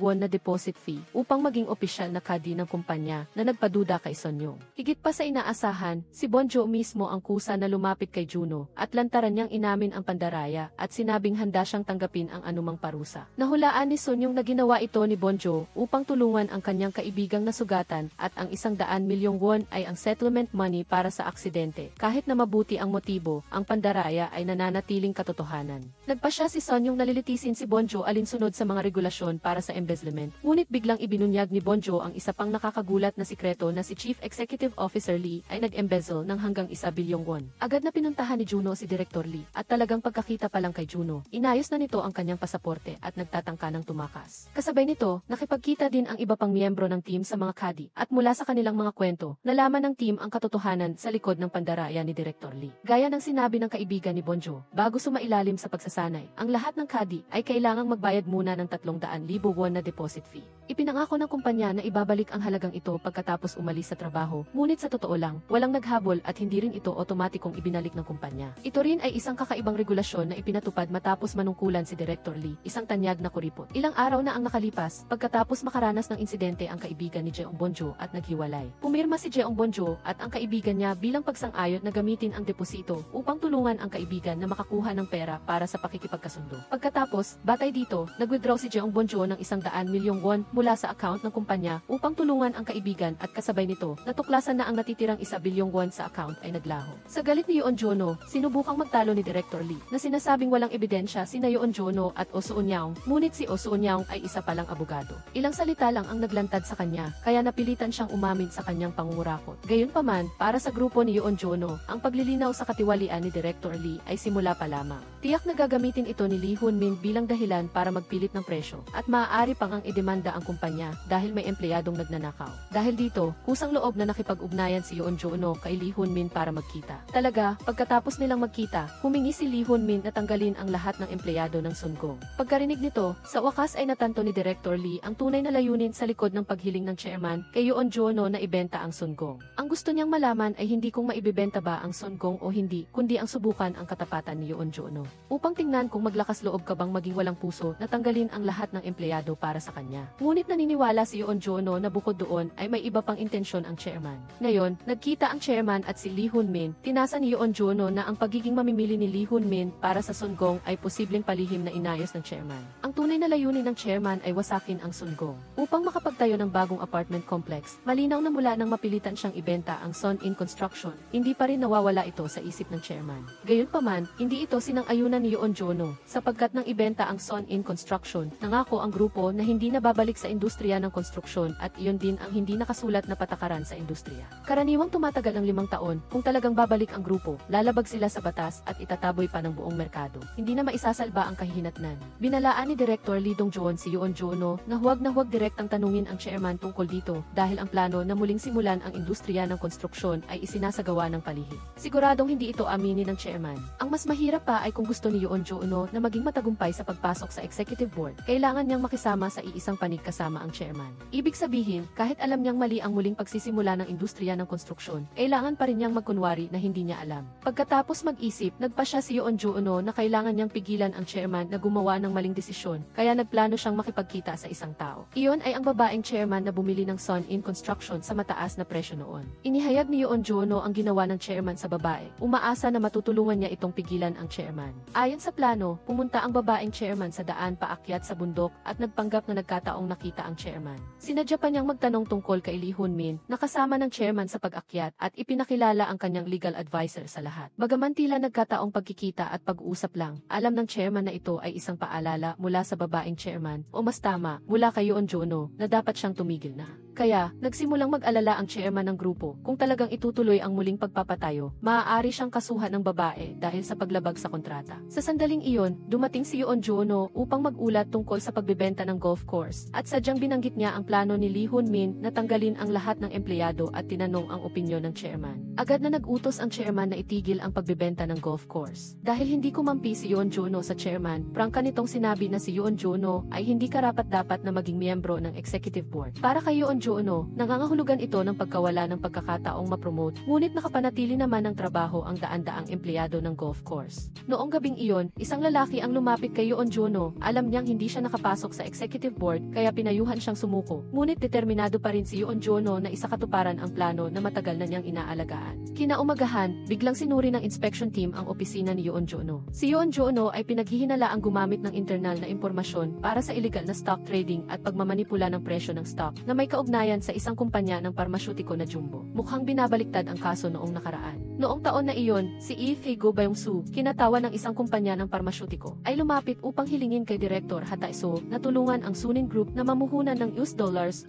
won na deposit fee upang maging opisyal na kadi ng kumpanya na nagpaduda kay Sun Yung. Higit pa sa inaasahan, si Bonjo mismo ang kusa na lumapit kay Juno at lantaran niyang inamin ang pandaraya at sinabing handa siyang tanggapin ang anumang parusa. Nahulaan ni Sun Yung na ginawa ito ni Bonjo upang tulungan ang kanyang kaibigang nasugatan at ang 100 milyong won ay ang settlement money para sa aksidente. Kahit na mabuti ang motibo, ang pandaraya ay nananatiling katotohanan. Nagpa siya si Sun Yung nalilitisin si Bonjo alinsunod sa mga regulasyon para sa embezzlement. Ngunit biglang ibinunyag ni Bonjo ang isa pang nakakagulat na sikreto na si Chief Executive Officer Lee ay nag-embezzle ng hanggang 1 bilyong won. Agad na pinuntahan ni Juno si Director Lee at talagang pagkakita pa lang kay Juno, inayos na nito ang kanyang pasaporte at nagtatangka ng tumakas. Kasabay nito, nakipagkita din ang iba pang miyembro ng team sa mga kadi at mula sa kanilang mga kwento, nalaman ng team ang katotohanan sa likod ng pandaraya ni Director Lee. Gaya ng sinabi ng kaibigan ni Bonjo, bago sumailalim sa pagsasanay, ang lahat ng kadi ay kailangang magbayad muna ng 300,000 won na deposit fee. Ipinangako ng kumpanya na ibabalik ang halagang ito pagkatapos umalis sa trabaho, ngunit sa totoo lang, walang naghabol at hindi rin ito otomatikong ibinalik ng kumpanya. Ito rin ay isang kakaibang regulasyon na ipinatupad matapos manungkulan si Director Lee, isang tanyag na kuripot. Ilang araw na ang nakalipas, pagkatapos makaranas ng insidente ang kaibigan ni Jeong Bonjo at naghiwalay. Pumirma si Jeong Bonjo at ang kaibigan niya bilang pagsang-ayon na gamitin ang deposito upang tulungan ang kaibigan na makakuha ng pera para sa pakikipagkasundo. Pagkatapos, batay dito, nag-withdraw si Jeong Bonjo ng 100 milyong won mula sa account ng kumpanya upang tulungan ang kaibigan at kasabay nito, natuklasan na ang natitirang 1 bilyong won sa account ay naglaho. Sa galit ni Yoon Jono, sinubukang magtalo ni Director Lee na sinasabing walang ebidensya sina Yoon Jono at Oh Soo-nyang, ngunit si Oh Soo-nyang ay isa palang abogado. Ilang salita lang ang naglantad sa kanya, kaya napilitan siyang umamin sa kanyang pangungurakot. Gayunpaman, para sa grupo ni Yoon Jono, ang paglilinaw sa katiwalian ni Director Lee ay simula pa lamang. Tiyak na gagamitin ito ni Lee Hoon-min bilang dahilan para magpilit ng presyo at maaari pang ang idemanda ang kumpanya dahil may empleyadong nagnanakaw. Dahil dito, kusang loob na nakipag-ugnayan si Yoon Jono kay Lee Hoon-min para magkita. Talaga, pagkatapos nilang magkita, humingi si Lee Hoon-min na tanggalin ang lahat ng empleyado ng Sun Gong. Pagkarinig nito, sa wakas ay natanto ni Director Lee ang tunay na layunin sa likod ng paghiling ng chairman kay Yoon Jono na ibenta ang Sun Gong. Ang gusto niyang malaman ay hindi kung maibibenta ba ang Sun Gong o hindi, kundi ang subukan ang katapatan ni Yoon Jono. Upang tingnan kung maglakas loob ka bang maging walang puso na tanggalin ang lahat ng empleyado para sa kanya. Ngunit naniniwala si Yoon Jono na bukod doon ay may iba pang intensyon ang chairman. Ngayon, nagkita ang chairman at si Lee Hoon-min, tinasa ni Yoon Jono na ang pagiging mamimili ni Lee Hoon-min para sa Sun Gong ay posibleng palihim na inayos ng chairman. Ang tunay na layunin ng chairman ay wasakin ang Sun Gong. Upang makapagtayo ng bagong apartment complex, malinaw na mula nang mapilitan siyang ibenta ang Sun In Construction, hindi pa rin nawawala ito sa isip ng chairman. Gayunpaman, hindi ito dito sinang-ayunan ni Yoon Juno, sapagkat nang ibenta ang Sun In Construction, nangako ang grupo na hindi na babalik sa industriya ng konstruksyon at iyon din ang hindi nakasulat na patakaran sa industriya. Karaniwang tumatagal ang 5 taon, kung talagang babalik ang grupo, lalabag sila sa batas at itataboy pa ng buong merkado. Hindi na maisasalba ang kahihinatnan. Binalaan ni Director Lee Dong-joon si Yoon Juno na huwag direktang tanungin ang chairman tungkol dito dahil ang plano na muling simulan ang industriya ng konstruksyon ay isinasagawa ng palihim. Siguradong hindi ito aminin ng chairman. Ang mas mahirap pa ay kung gusto ni Yoon Juno na maging matagumpay sa pagpasok sa executive board, kailangan niyang makisama sa iisang panig kasama ang chairman. Ibig sabihin, kahit alam niyang mali ang muling pagsisimula ng industriya ng konstruksyon, kailangan pa rin niyang magkunwari na hindi niya alam. Pagkatapos mag-isip, nagpa siya si Yoon Juno na kailangan niyang pigilan ang chairman na gumawa ng maling desisyon, kaya nagplano siyang makipagkita sa isang tao. Iyon ay ang babaeng chairman na bumili ng Sun In Construction sa mataas na presyo noon. Inihayag ni Yoon Juno ang ginawa ng chairman sa babae, umaasa na matutulungan niya itong pigilan ang chairman. Ayon sa plano, pumunta ang babaeng chairman sa daan paakyat sa bundok at nagpanggap na nagkataong nakita ang chairman. Sinadya pa niyang magtanong tungkol kay Lee Hoon-min, na kasama ng chairman sa pag-akyat at ipinakilala ang kanyang legal advisor sa lahat. Bagaman tila nagkataong pagkikita at pag-uusap lang, alam ng chairman na ito ay isang paalala mula sa babaeng chairman, o mas tama, mula kay Yoon Juno, na dapat siyang tumigil na. Kaya, nagsimulang mag-alala ang chairman ng grupo kung talagang itutuloy ang muling pagpapatayo, maaari siyang kasuhan ng babae dahil sa paglabag sa kontrata. Sa sandaling iyon, dumating si Yoon Juno upang mag-ulat tungkol sa pagbebenta ng golf course at sadyang binanggit niya ang plano ni Lee Hoon-min na tanggalin ang lahat ng empleyado at tinanong ang opinyon ng chairman. Agad na nag-utos ang chairman na itigil ang pagbebenta ng golf course. Dahil hindi kumampi si Yoon Juno sa chairman, prangka nitong sinabi na si Yoon Juno ay hindi karapat-dapat na maging miyembro ng executive board. Para kay Yoon Juno, nangangahulugan ito ng pagkawala ng pagkakataong mapromote, ngunit nakapanatili naman ng trabaho ang daan-daang empleyado ng golf course. Noong gabing iyon, isang lalaki ang lumapit kay Yoon Juno, alam niyang hindi siya nakapasok sa executive board kaya pinayuhan siyang sumuko. Ngunit determinado pa rin si Yoon Juno na isakatuparan ang plano na matagal na niyang inaalagaan. Kinaumagahan, biglang sinuri ng inspection team ang opisina ni Yoon Juno. Si Yoon Juno ay pinaghihinalaang gumamit ng internal na impormasyon para sa illegal na stock trading at pagmamanipula ng presyo ng stock na may kaugnayan sa isang kumpanya ng parmasyutiko na Jumbo. Mukhang binabaliktad ang kaso noong nakaraan. Noong taon na iyon, si Go Byung-soo, kinatawa ng isang kumpanya ng parmasyutiko, ay lumapit upang hilingin kay Director Ha Tae-soo na tulungan ang Suning Group na mamuhunan ng $8.7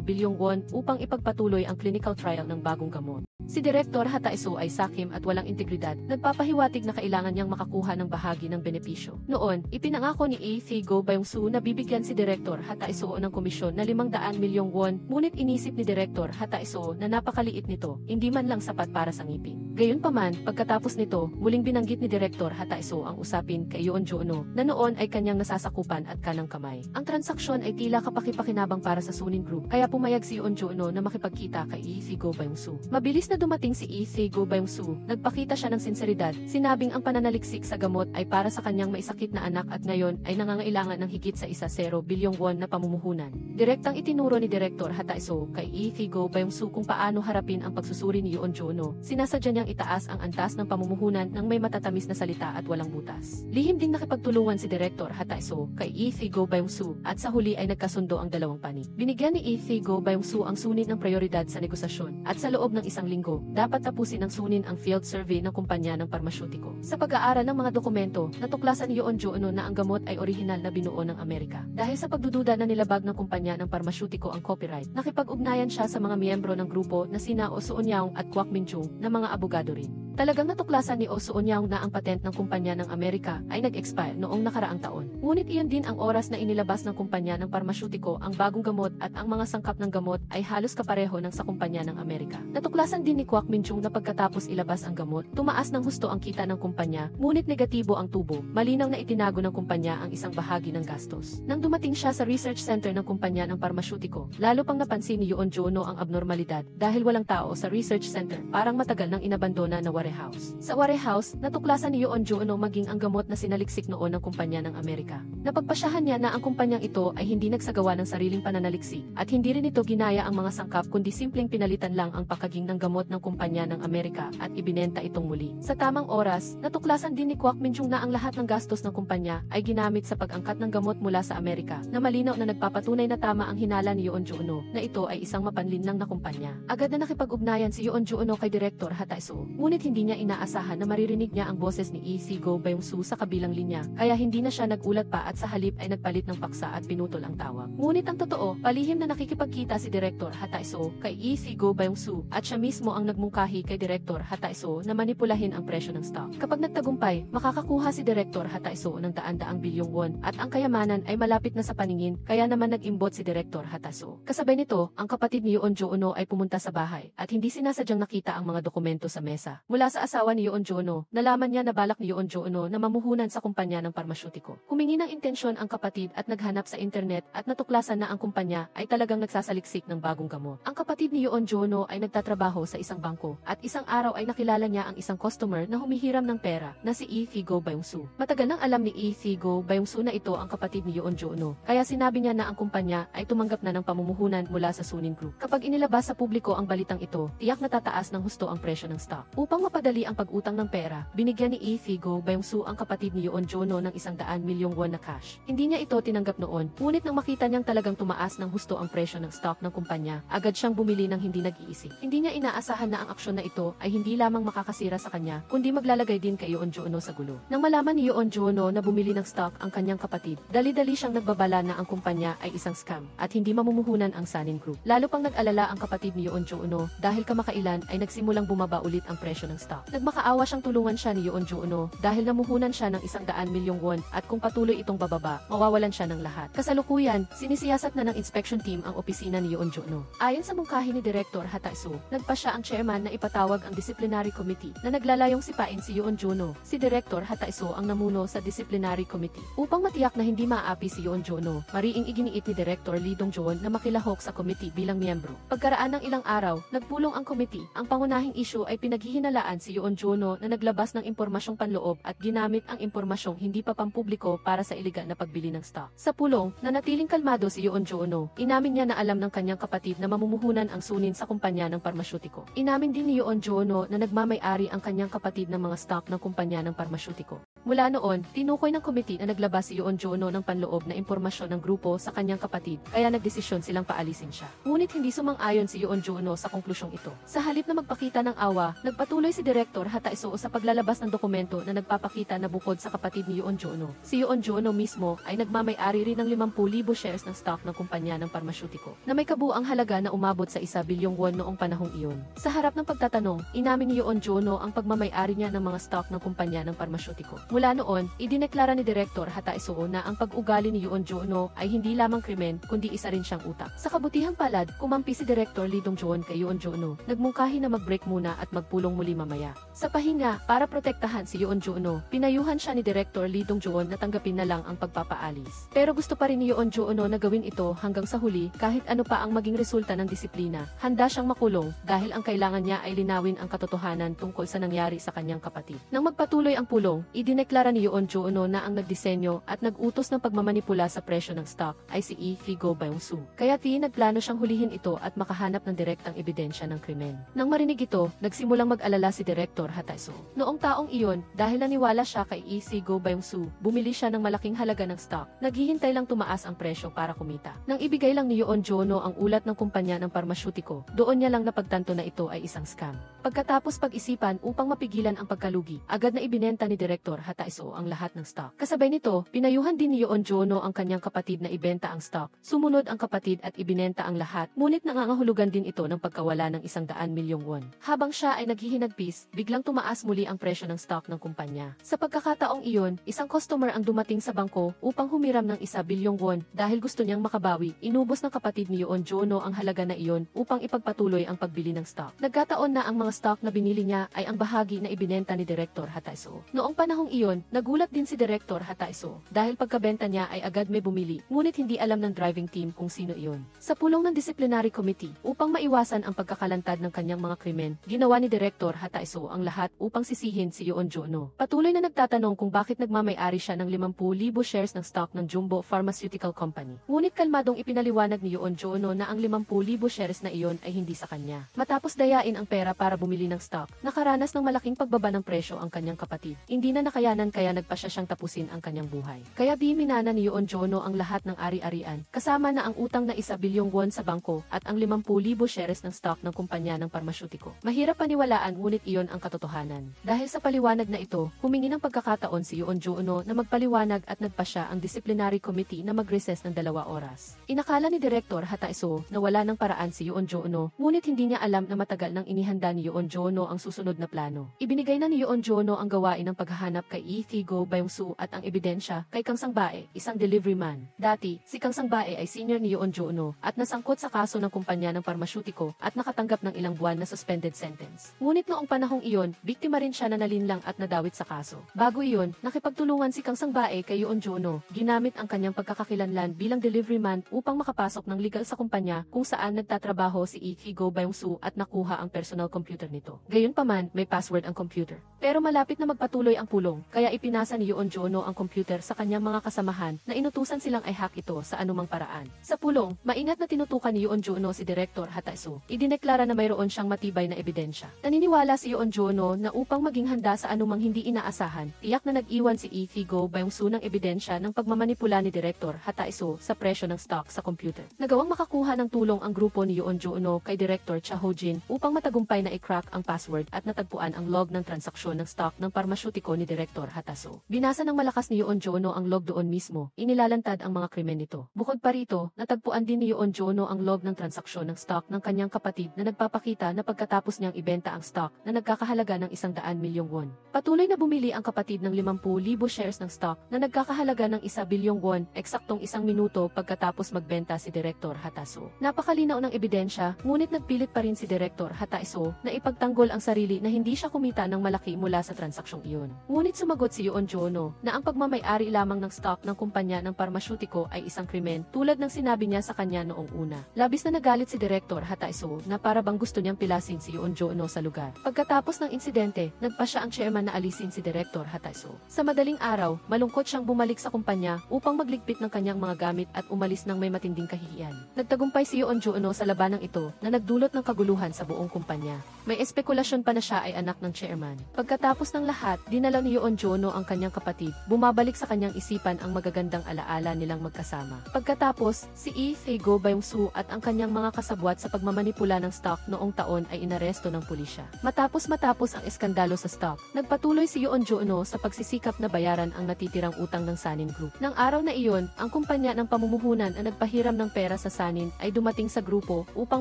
bilyong won upang ipagpatuloy ang clinical trial ng bagong gamot. Si Director Ha Tae-soo ay sakim at walang integridad, nagpapahiwatig na kailangan niyang makakuha ng bahagi ng benepisyo. Noon, ipinangako ni Go Byung-soo na bibigyan si Director Ha Tae-soo ng komisyon na 500 milyong won, ngunit inisip ni Director Ha Tae-soo na napakaliit nito, hindi man lang sapat para sa ngipin. Gayunpaman, pagkatapos nito, muling binanggit ni Director Ha Tae-soo ang usapin kay Yoon Juno, na noon ay kanyang nasasakupan at kanang kamay. Ang transaksyon ay tila kapaki-pakinabang para sa Suning Group, kaya pumayag si Yoon Juno na makipagkita kay Go Byung-soo. Mabilis na dumating si Go Byung-soo, nagpakita siya ng sinseridad, sinabing ang pananaliksik sa gamot ay para sa kanyang maisakit na anak at ngayon ay nangangailangan ng higit sa 1 bilyong won na pamumuhunan. Direktang itinuro ni Director Ha Tae-soo kay Go Byung-soo kung paano harapin ang pagsusuri ni Yoon Juno. Sinasadya niyang itaas ang antas ng pamumuhunan ng may matatamis na salita at walang butas. Lihim ding nakipagtulungan si Director Ha Tae-soo kay Go Byung-soo at sa huli ay nagkasundo ang dalawang panig. Binigyan ni Go Byung-soo ang sunin ng prioridad sa negosasyon at sa loob ng isang linggo, dapat tapusin ng sunin ang field survey ng kumpanya ng parmasyutiko. Sa pag-aaral ng mga dokumento, natuklasan ni Yoon Juno na ang gamot ay orihinal na binuo ng Amerika. Dahil sa pagdududa na nilabag ng kumpanya ng parmasyutiko ang copyright, nakipag-ugnayan siya sa mga miyembro ng grupo na sina Oh Soo-nyang at Kwak Min-jung na mga abogado rin. Talagang natuklasan ni Oh Soo-nyang na ang patent ng kumpanya ng Amerika ay nag-expire noong nakaraang taon. Ngunit iyon din ang oras na inilabas ng kumpanya ng parmasyutiko ang bagong gamot at ang mga sangkap ng gamot ay halos kapareho ng sa kumpanya ng Amerika. Natuklasan din ni Kwak Min-jung na pagkatapos ilabas ang gamot, tumaas ng husto ang kita ng kumpanya, ngunit negatibo ang tubo. Malinaw na itinago ng kumpanya ang isang bahagi ng gastos. Nang dumating siya sa research center ng kumpanya ng parmasyutiko, lalo pang napansin ni Yoon Juno ang abnormalidad dahil walang tao sa research center, parang matagal nang inabandona na warehouse. Sa warehouse, natuklasan ni Yoon Juno maging ang gamot na sinaliksik noon ng kumpanya ng Amerika. Napagpasyahan niya na ang kumpanyang ito ay hindi nagsagawa ng sariling pananaliksik at hindi rin ito ginaya ang mga sangkap kundi simpleng pinalitan lang ang packaging ng gamot ng kumpanya ng Amerika at ibinenta itong muli. Sa tamang oras, natuklasan din ni Kwak Min-jung na ang lahat ng gastos ng kumpanya ay ginamit sa pag-angkat ng gamot mula sa Amerika, na malinaw na nagpapatunay na tama ang hinala ni Yoon Juno na ito ay isang mapanlinlang na kumpanya. Agad na nakipag-ugnayan si Yoon Juno kay Director Ha Tae-soo, ngunit hindi niya inaasahan na maririnig niya ang boses ni Go Byung-soo sa kabilang linya, kaya hindi na siya nagulat pa at sa halip ay nagpalit ng paksa at pinutol ang tawag. Ngunit ang totoo, palihim na nakikipagkita si Direktor Ha Tae-soo kay Go Byung-soo at siya mismo ang nagmungkahi kay Direktor Ha Tae-soo na manipulahin ang presyo ng stock. Kapag nagtagumpay, makakakuha si Direktor Ha Tae-soo ng daan-daang bilyong won at ang kayamanan ay malapit na sa paningin, kaya naman nag-imbot si Direktor Ha Tae-soo. Kasabay nito, ang kapatid ni Yoon Jo-no ay pumunta sa bahay at hindi sinasadyang nakita ang mga dokumento sa mesa. Mula sa asawa ni Yoon Jo-no, nalaman niya na balak ni Yoon Jo-no na mamuhunan sa kumpanya ng parmasyutiko. Humingi ng intensyon ang kapatid at naghanap sa internet at natuklasan na ang kumpanya ay talagang nagsasaliksik ng bagong gamot. Ang kapatid ni Yoon Jo-no ay nagtatrabaho sa isang bangko at isang araw ay nakilala niya ang isang customer na humihiram ng pera na si Go Byung-soo. Matagal nang alam ni Go Byung-soo na ito ang kapatid ni Yoon Jo-no, kaya sinabi niya na ang kumpanya ay tumanggap na ng pamumuhunan mula sa Suning Group. Kapag inilabas sa publiko ang balitang ito, tiyak na tataas ng husto ang presyo ng stock. Upang mapadali ang pag-utang ng pera, binigyan ni Go Byung-soo ang kapatid ni Yoon Jo-no ng 100 milyong won na cash. Hindi niya ito tinanggap noon, ngunit nang makita niyang talagang tumaas ng husto ang presyo ng stock ng kumpanya, agad siyang bumili ng hindi nag-iisip. Hindi niya inaasahan na ang aksyon na ito ay hindi lamang makakasira sa kanya, kundi maglalagay din kay Yoon Jo-no sa gulo. Nang malaman ni Yoon Jo-no na bumili ng stock ang kanyang kapatid, dali-dali siyang nagbabala na ang kumpanya ay isang scam at hindi mamumuhunan ang Suning Group. Lalo pang nag-alala ang kapatid ni Yoon Jo-no dahil kamakailan ay nagsimulang bumaba ulit ang presyo ng stock. Nagmakaawa siyang tulungan siya ni Yoon Jo-no dahil namuhunan siya ng 100 milyong won at kung patuloy itong bababa, mawawalan siya ng lahat. Kasalukuyan, sinisiyasat na ng inspection team ang opisina ni Yoon Jo-no. Ayon sa mungkahi ni Direktor Ha Tae-soo, nagpa siya ang chairman na ipatawag ang disciplinary committee na naglalayong sipain si Yoon Jo-no. Si Direktor Ha Tae-soo ang namuno sa disciplinary committee. Upang matiyak na hindi maaapi si Yoon Jo-no, mariing iginiit ni Direktor Lee Dong-joon na makilahok sa committee bilang miyembro. Pagkaraan ng ilang araw, nagpulong ang committee. Ang pangunahing issue ay pinaghihinalaan si Yoon Jo-no na naglabas ng impormasyong panloob at ginamit ang impormasyong hindi pa pampubliko para sa iligal na pagbili ng stock. Sa pulong, nanatiling kalmado si Yoon Jo-no. Inamin niya na alam ng kanyang kapatid na mamumuhunan ang sunin sa kumpanya ng parmasyutiko. Inamin din ni Yoon Jo-no na nagmamay-ari ang kanyang kapatid ng mga stock ng kumpanya ng parmasyutiko. Mula noon, tinukoy ng committee na naglabas si Yoon Jo-no ng panloob na impormasyon ng grupo sa kanyang kapatid, kaya nagdesisyon silang paalisin siya. Ngunit hindi sumang-ayon si Yoon Jo-no sa konklusyong ito. Sa halip na magpakita ng awa, nagpatuloy si Direktor Ha Tae-soo sa paglalabas ng dokumento na nagpapakita na bukod sa kapatid ni Yoon Jo-no, si Yoon Jo-no mismo ay nagmamay-ari rin ng 50,000 shares ng stock ng kumpanya ng parmasyutiko, na may kabuang halaga na umabot sa 1 bilyong won noong panahong iyon. Sa harap ng pagtatanong, inamin ni Yoon Jo-no ang pagmamay-ari niya ng mga stock ng kumpanya ng parmasyutiko. Mula noon, idineklara ni Direktor Ha Tae-soo na ang pag-ugali ni Yoon Jo-no ay hindi lamang krimen, kundi isa rin siyang utak. Sa kabutihang palad, kumampi si Direktor Lee Dong-joon kay Yoon Jo-no, nagmungkahi na mag-break muna at magpulong muli mamaya. Sa pahinga, para protektahan si Yoon Jo-no, pinayuhan siya ni Direktor Lee Dong-joon na tanggapin na lang ang pagpapaalis. Pero gusto pa rin ni Yoon Jo-no na gawin ito hanggang sa huli, kahit ano pa ang maging resulta ng disiplina. Handa siyang makulong dahil ang kailangan niya ay linawin ang katotohanan tungkol sa nangyari sa kanyang kapatid. Nang magpatuloy ang pulong, idineklara ni Yoon Jo-no na ang nagdisenyo at nag-utos ng pagmamanipula sa presyo ng stock ay si Go Byung-soo. Kaya nagplano siyang hulihin ito at makahanap ng direktang ebidensya ng krimen. Nang marinig ito, nagsimulang mag-alala si Direktor Ha Tae-soo. Noong taong iyon, dahil naniwala siya kay Go Byung-soo, bumili siya ng malaking halaga ng stock. Naghihintay lang tumaas ang presyo para kumita. Nang ibigay lang ni Yoon Jo-no ang ulat ng kumpanya ng parmasyutiko, doon niya lang napagtanto na ito ay isang scam. Pagkatapos pag-isipan upang mapigilan ang pagkalugi, agad na ibinenta ni Direktor Ha Tae-soo ang lahat ng stock. Kasabay nito, pinayuhan din ni Yoon Jo-no ang kanyang kapatid na ibenta ang stock. Sumunod ang kapatid at ibinenta ang lahat, ngunit nangangahulugan din ito ng pagkawala ng 100 milyong won. Habang siya ay naghihinagpis, biglang tumaas muli ang presyo ng stock ng kumpanya. Sa pagkakataong iyon, isang customer ang dumating sa bangko upang humiram ng 1 bilyong won dahil gusto niyang makabawi. Inubos ng kapatid ni Yoon Jo-no ang halaga na iyon upang ipagpatuloy ang pagbili ng stock. Nagkataon na ang mga stock na binili niya ay ang bahagi na ibinenta ni Direktor Ha Tae-soo. Noong panahong iyon, nagulat din si Direktor Ha Tae-soo dahil pagkabenta niya ay agad may bumili, ngunit hindi alam ng driving team kung sino iyon. Sa pulong ng disciplinary committee, upang maiwasan ang pagkakalantad ng kanyang mga krimen, ginawa ni Direktor Ha Tae-soo ang lahat upang sisihin si Yoon Jo-no. Patuloy na nagtatanong kung bakit nagmamay-ari siya ng 50,000 shares ng stock ng Jumbo Pharmaceutical Company. Ngunit kalmadong ipinaliwanag ni Yoon Jo-no na ang 50,000 shares na iyon ay hindi sa kanya. Matapos dayain ang pera para bumili ng stock, nakaranas ng malaking pagbaba ng presyo ang kanyang kapatid. Hindi na nakaya nakayanan kaya nagpasya siyang tapusin ang kanyang buhay. Kaya biminana ni Yoon Jono ang lahat ng ari-arian, kasama na ang utang na 1 bilyong won sa bangko at ang 50,000 shares ng stock ng kumpanya ng parmasyutiko. Mahirap paniwalaan ngunit iyon ang katotohanan. Dahil sa paliwanag na ito, humingi ng pagkakataon si Yoon Jono na magpaliwanag at nagpasya ang disciplinary committee na mag-recess ng 2 oras. Inakala ni Direktor Ha Tae-soo na wala ng paraan si Yoon Jono, ngunit hindi niya alam na matagal nang inihanda ni Yoon Jono ang susunod na plano. Ibinigay na ni Yoon Jono ang gawain ng paghahanap kay Go Byung-soo at ang ebidensya kay Kang Sang-bae, isang delivery man. Dati, si Kang Sang-bae ay senior ni Yoon Jono at nasangkot sa kaso ng kumpanya ng parmasyutiko at nakatanggap ng ilang buwan na suspended sentence. Ngunit noong panahong iyon, biktima rin siya na nalinlang at nadawit sa kaso. Bago iyon, nakipagtulungan si Kang Sang-bae kay Yoon Jono, ginamit ang kanyang pagkakakilanlan bilang delivery man upang makapasok ng legal sa kumpanya kung saan nagtatrabaho si Go Byung-soo at nakuha ang personal computer nito. Gayunpaman, may password ang computer. Pero malapit na magpatuloy ang pulong, kaya ipinasa ni Yoon Jono ang computer sa kanyang mga kasamahan na inutusan silang i-hack ito sa anumang paraan. Sa pulong, maingat na tinutukan ni Yoon Jono si Direktor Ha Tae-soo. Idineklara na mayroon siyang matibay na ebidensya. Naniniwala si Yoon Jono na upang maging handa sa anumang hindi inaasahan, tiyak na nag-iwan si Go Byung-soo ng ebidensya ng pagmamanipula ni Direktor Ha Tae-soo sa presyo ng stock sa computer. Nagawang makakuha ng tulong ang grupo ni Yoon Jono kay Director Cha Ho-jin upang matagumpay na i-crack ang password at natagpuan ang log ng transaksyon ng stock ng parmasyutiko ni Direktor Ha Tae-soo. Binasa ng malakas ni Yoon Jono ang log doon mismo, inilalantad ang mga krimen nito. Bukod pa rito, natagpuan din ni Yoon Jono ang log ng transaksyon ng stock ng kanyang kapatid na nagpapakita na pagkatapos niyang ibenta ang stock na nagkakahalaga ng 100 milyong won. Patuloy na bumili ang kapatid ng 50,000 shares ng stock na nagkakahalaga ng 1 bilyong won, eksaktong 1 minuto pagkatapos magbenta si Direktor Ha Tae-soo. Napakalinaw ng ebidensya, ngunit nagpilit pa rin si Direktor Ha Tae-soo na ipagtanggol ang sarili na hindi siya kumita ng malaki mula sa transaksyong iyon. Ngunit sumagot si Yoon Jono na ang pagmamay-ari lamang ng stock ng kumpanya ng parmasyutiko ay isang krimen tulad ng sinabi niya sa kanya noong una. Labis na nagalit si Direktor Ha Tae-soo na para bang gusto niyang pilasin si Yoon Jono sa lugar. Pagkatapos ng insidente, nagpasya ang chairman na alisin si Direktor Ha Tae-soo. Sa madaling araw, malungkot siyang bumalik sa kumpanya upang magligpit ng kanyang mga gamit at umalis ng may matinding kahihiyan. Nagtagumpay si Yoon Jono sa labanang ito na nagdulot ng kaguluhan sa buong kumpanya. May espekulasyon pa na siya ay anak ng chairman. Pagkatapos ng lahat, dinala ni Yoon Jono ang kanyang kapatid. Bumabalik sa kanyang isipan ang magagandang alaala nilang magkasama. Pagkatapos, si Go Byung-soo at ang kanyang mga kasabwat sa pagmamanipula ng stock noong taon ay inaresto ng pulisya. Matapos ang eskandalo sa stock, nagpatuloy si Yoon Jono sa pagsisikap na bayaran ang natitirang utang ng Sanin Group. Nang araw na iyon, ang kumpanya ng pamumuhunan na nagpahiram ng pera sa Sanin ay dumating sa grupo upang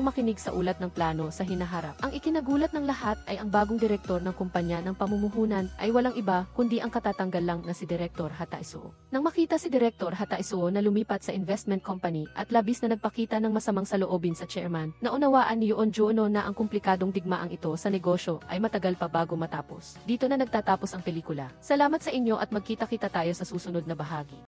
makinig sa ulat ng plano sa hinaharap. Ang ikinagulat ng lahat ay ang bagong direktor ng kumpanya ng pamumuhunan ay walang iba kundi ang katatanggal lang na si Direktor Ha Tae-soo. Nang makita si Direktor Ha Tae-soo na lumipat sa investment company at labis na nagpakita ng masamang saloobin sa chairman, naunawaan ni Yoon Jono na ang komplikadong digmaang ito sa negosyo ay matagal pa bago matapos. Dito na nagtatapos ang pelikula. Salamat sa inyo at magkita-kita tayo sa susunod na bahagi.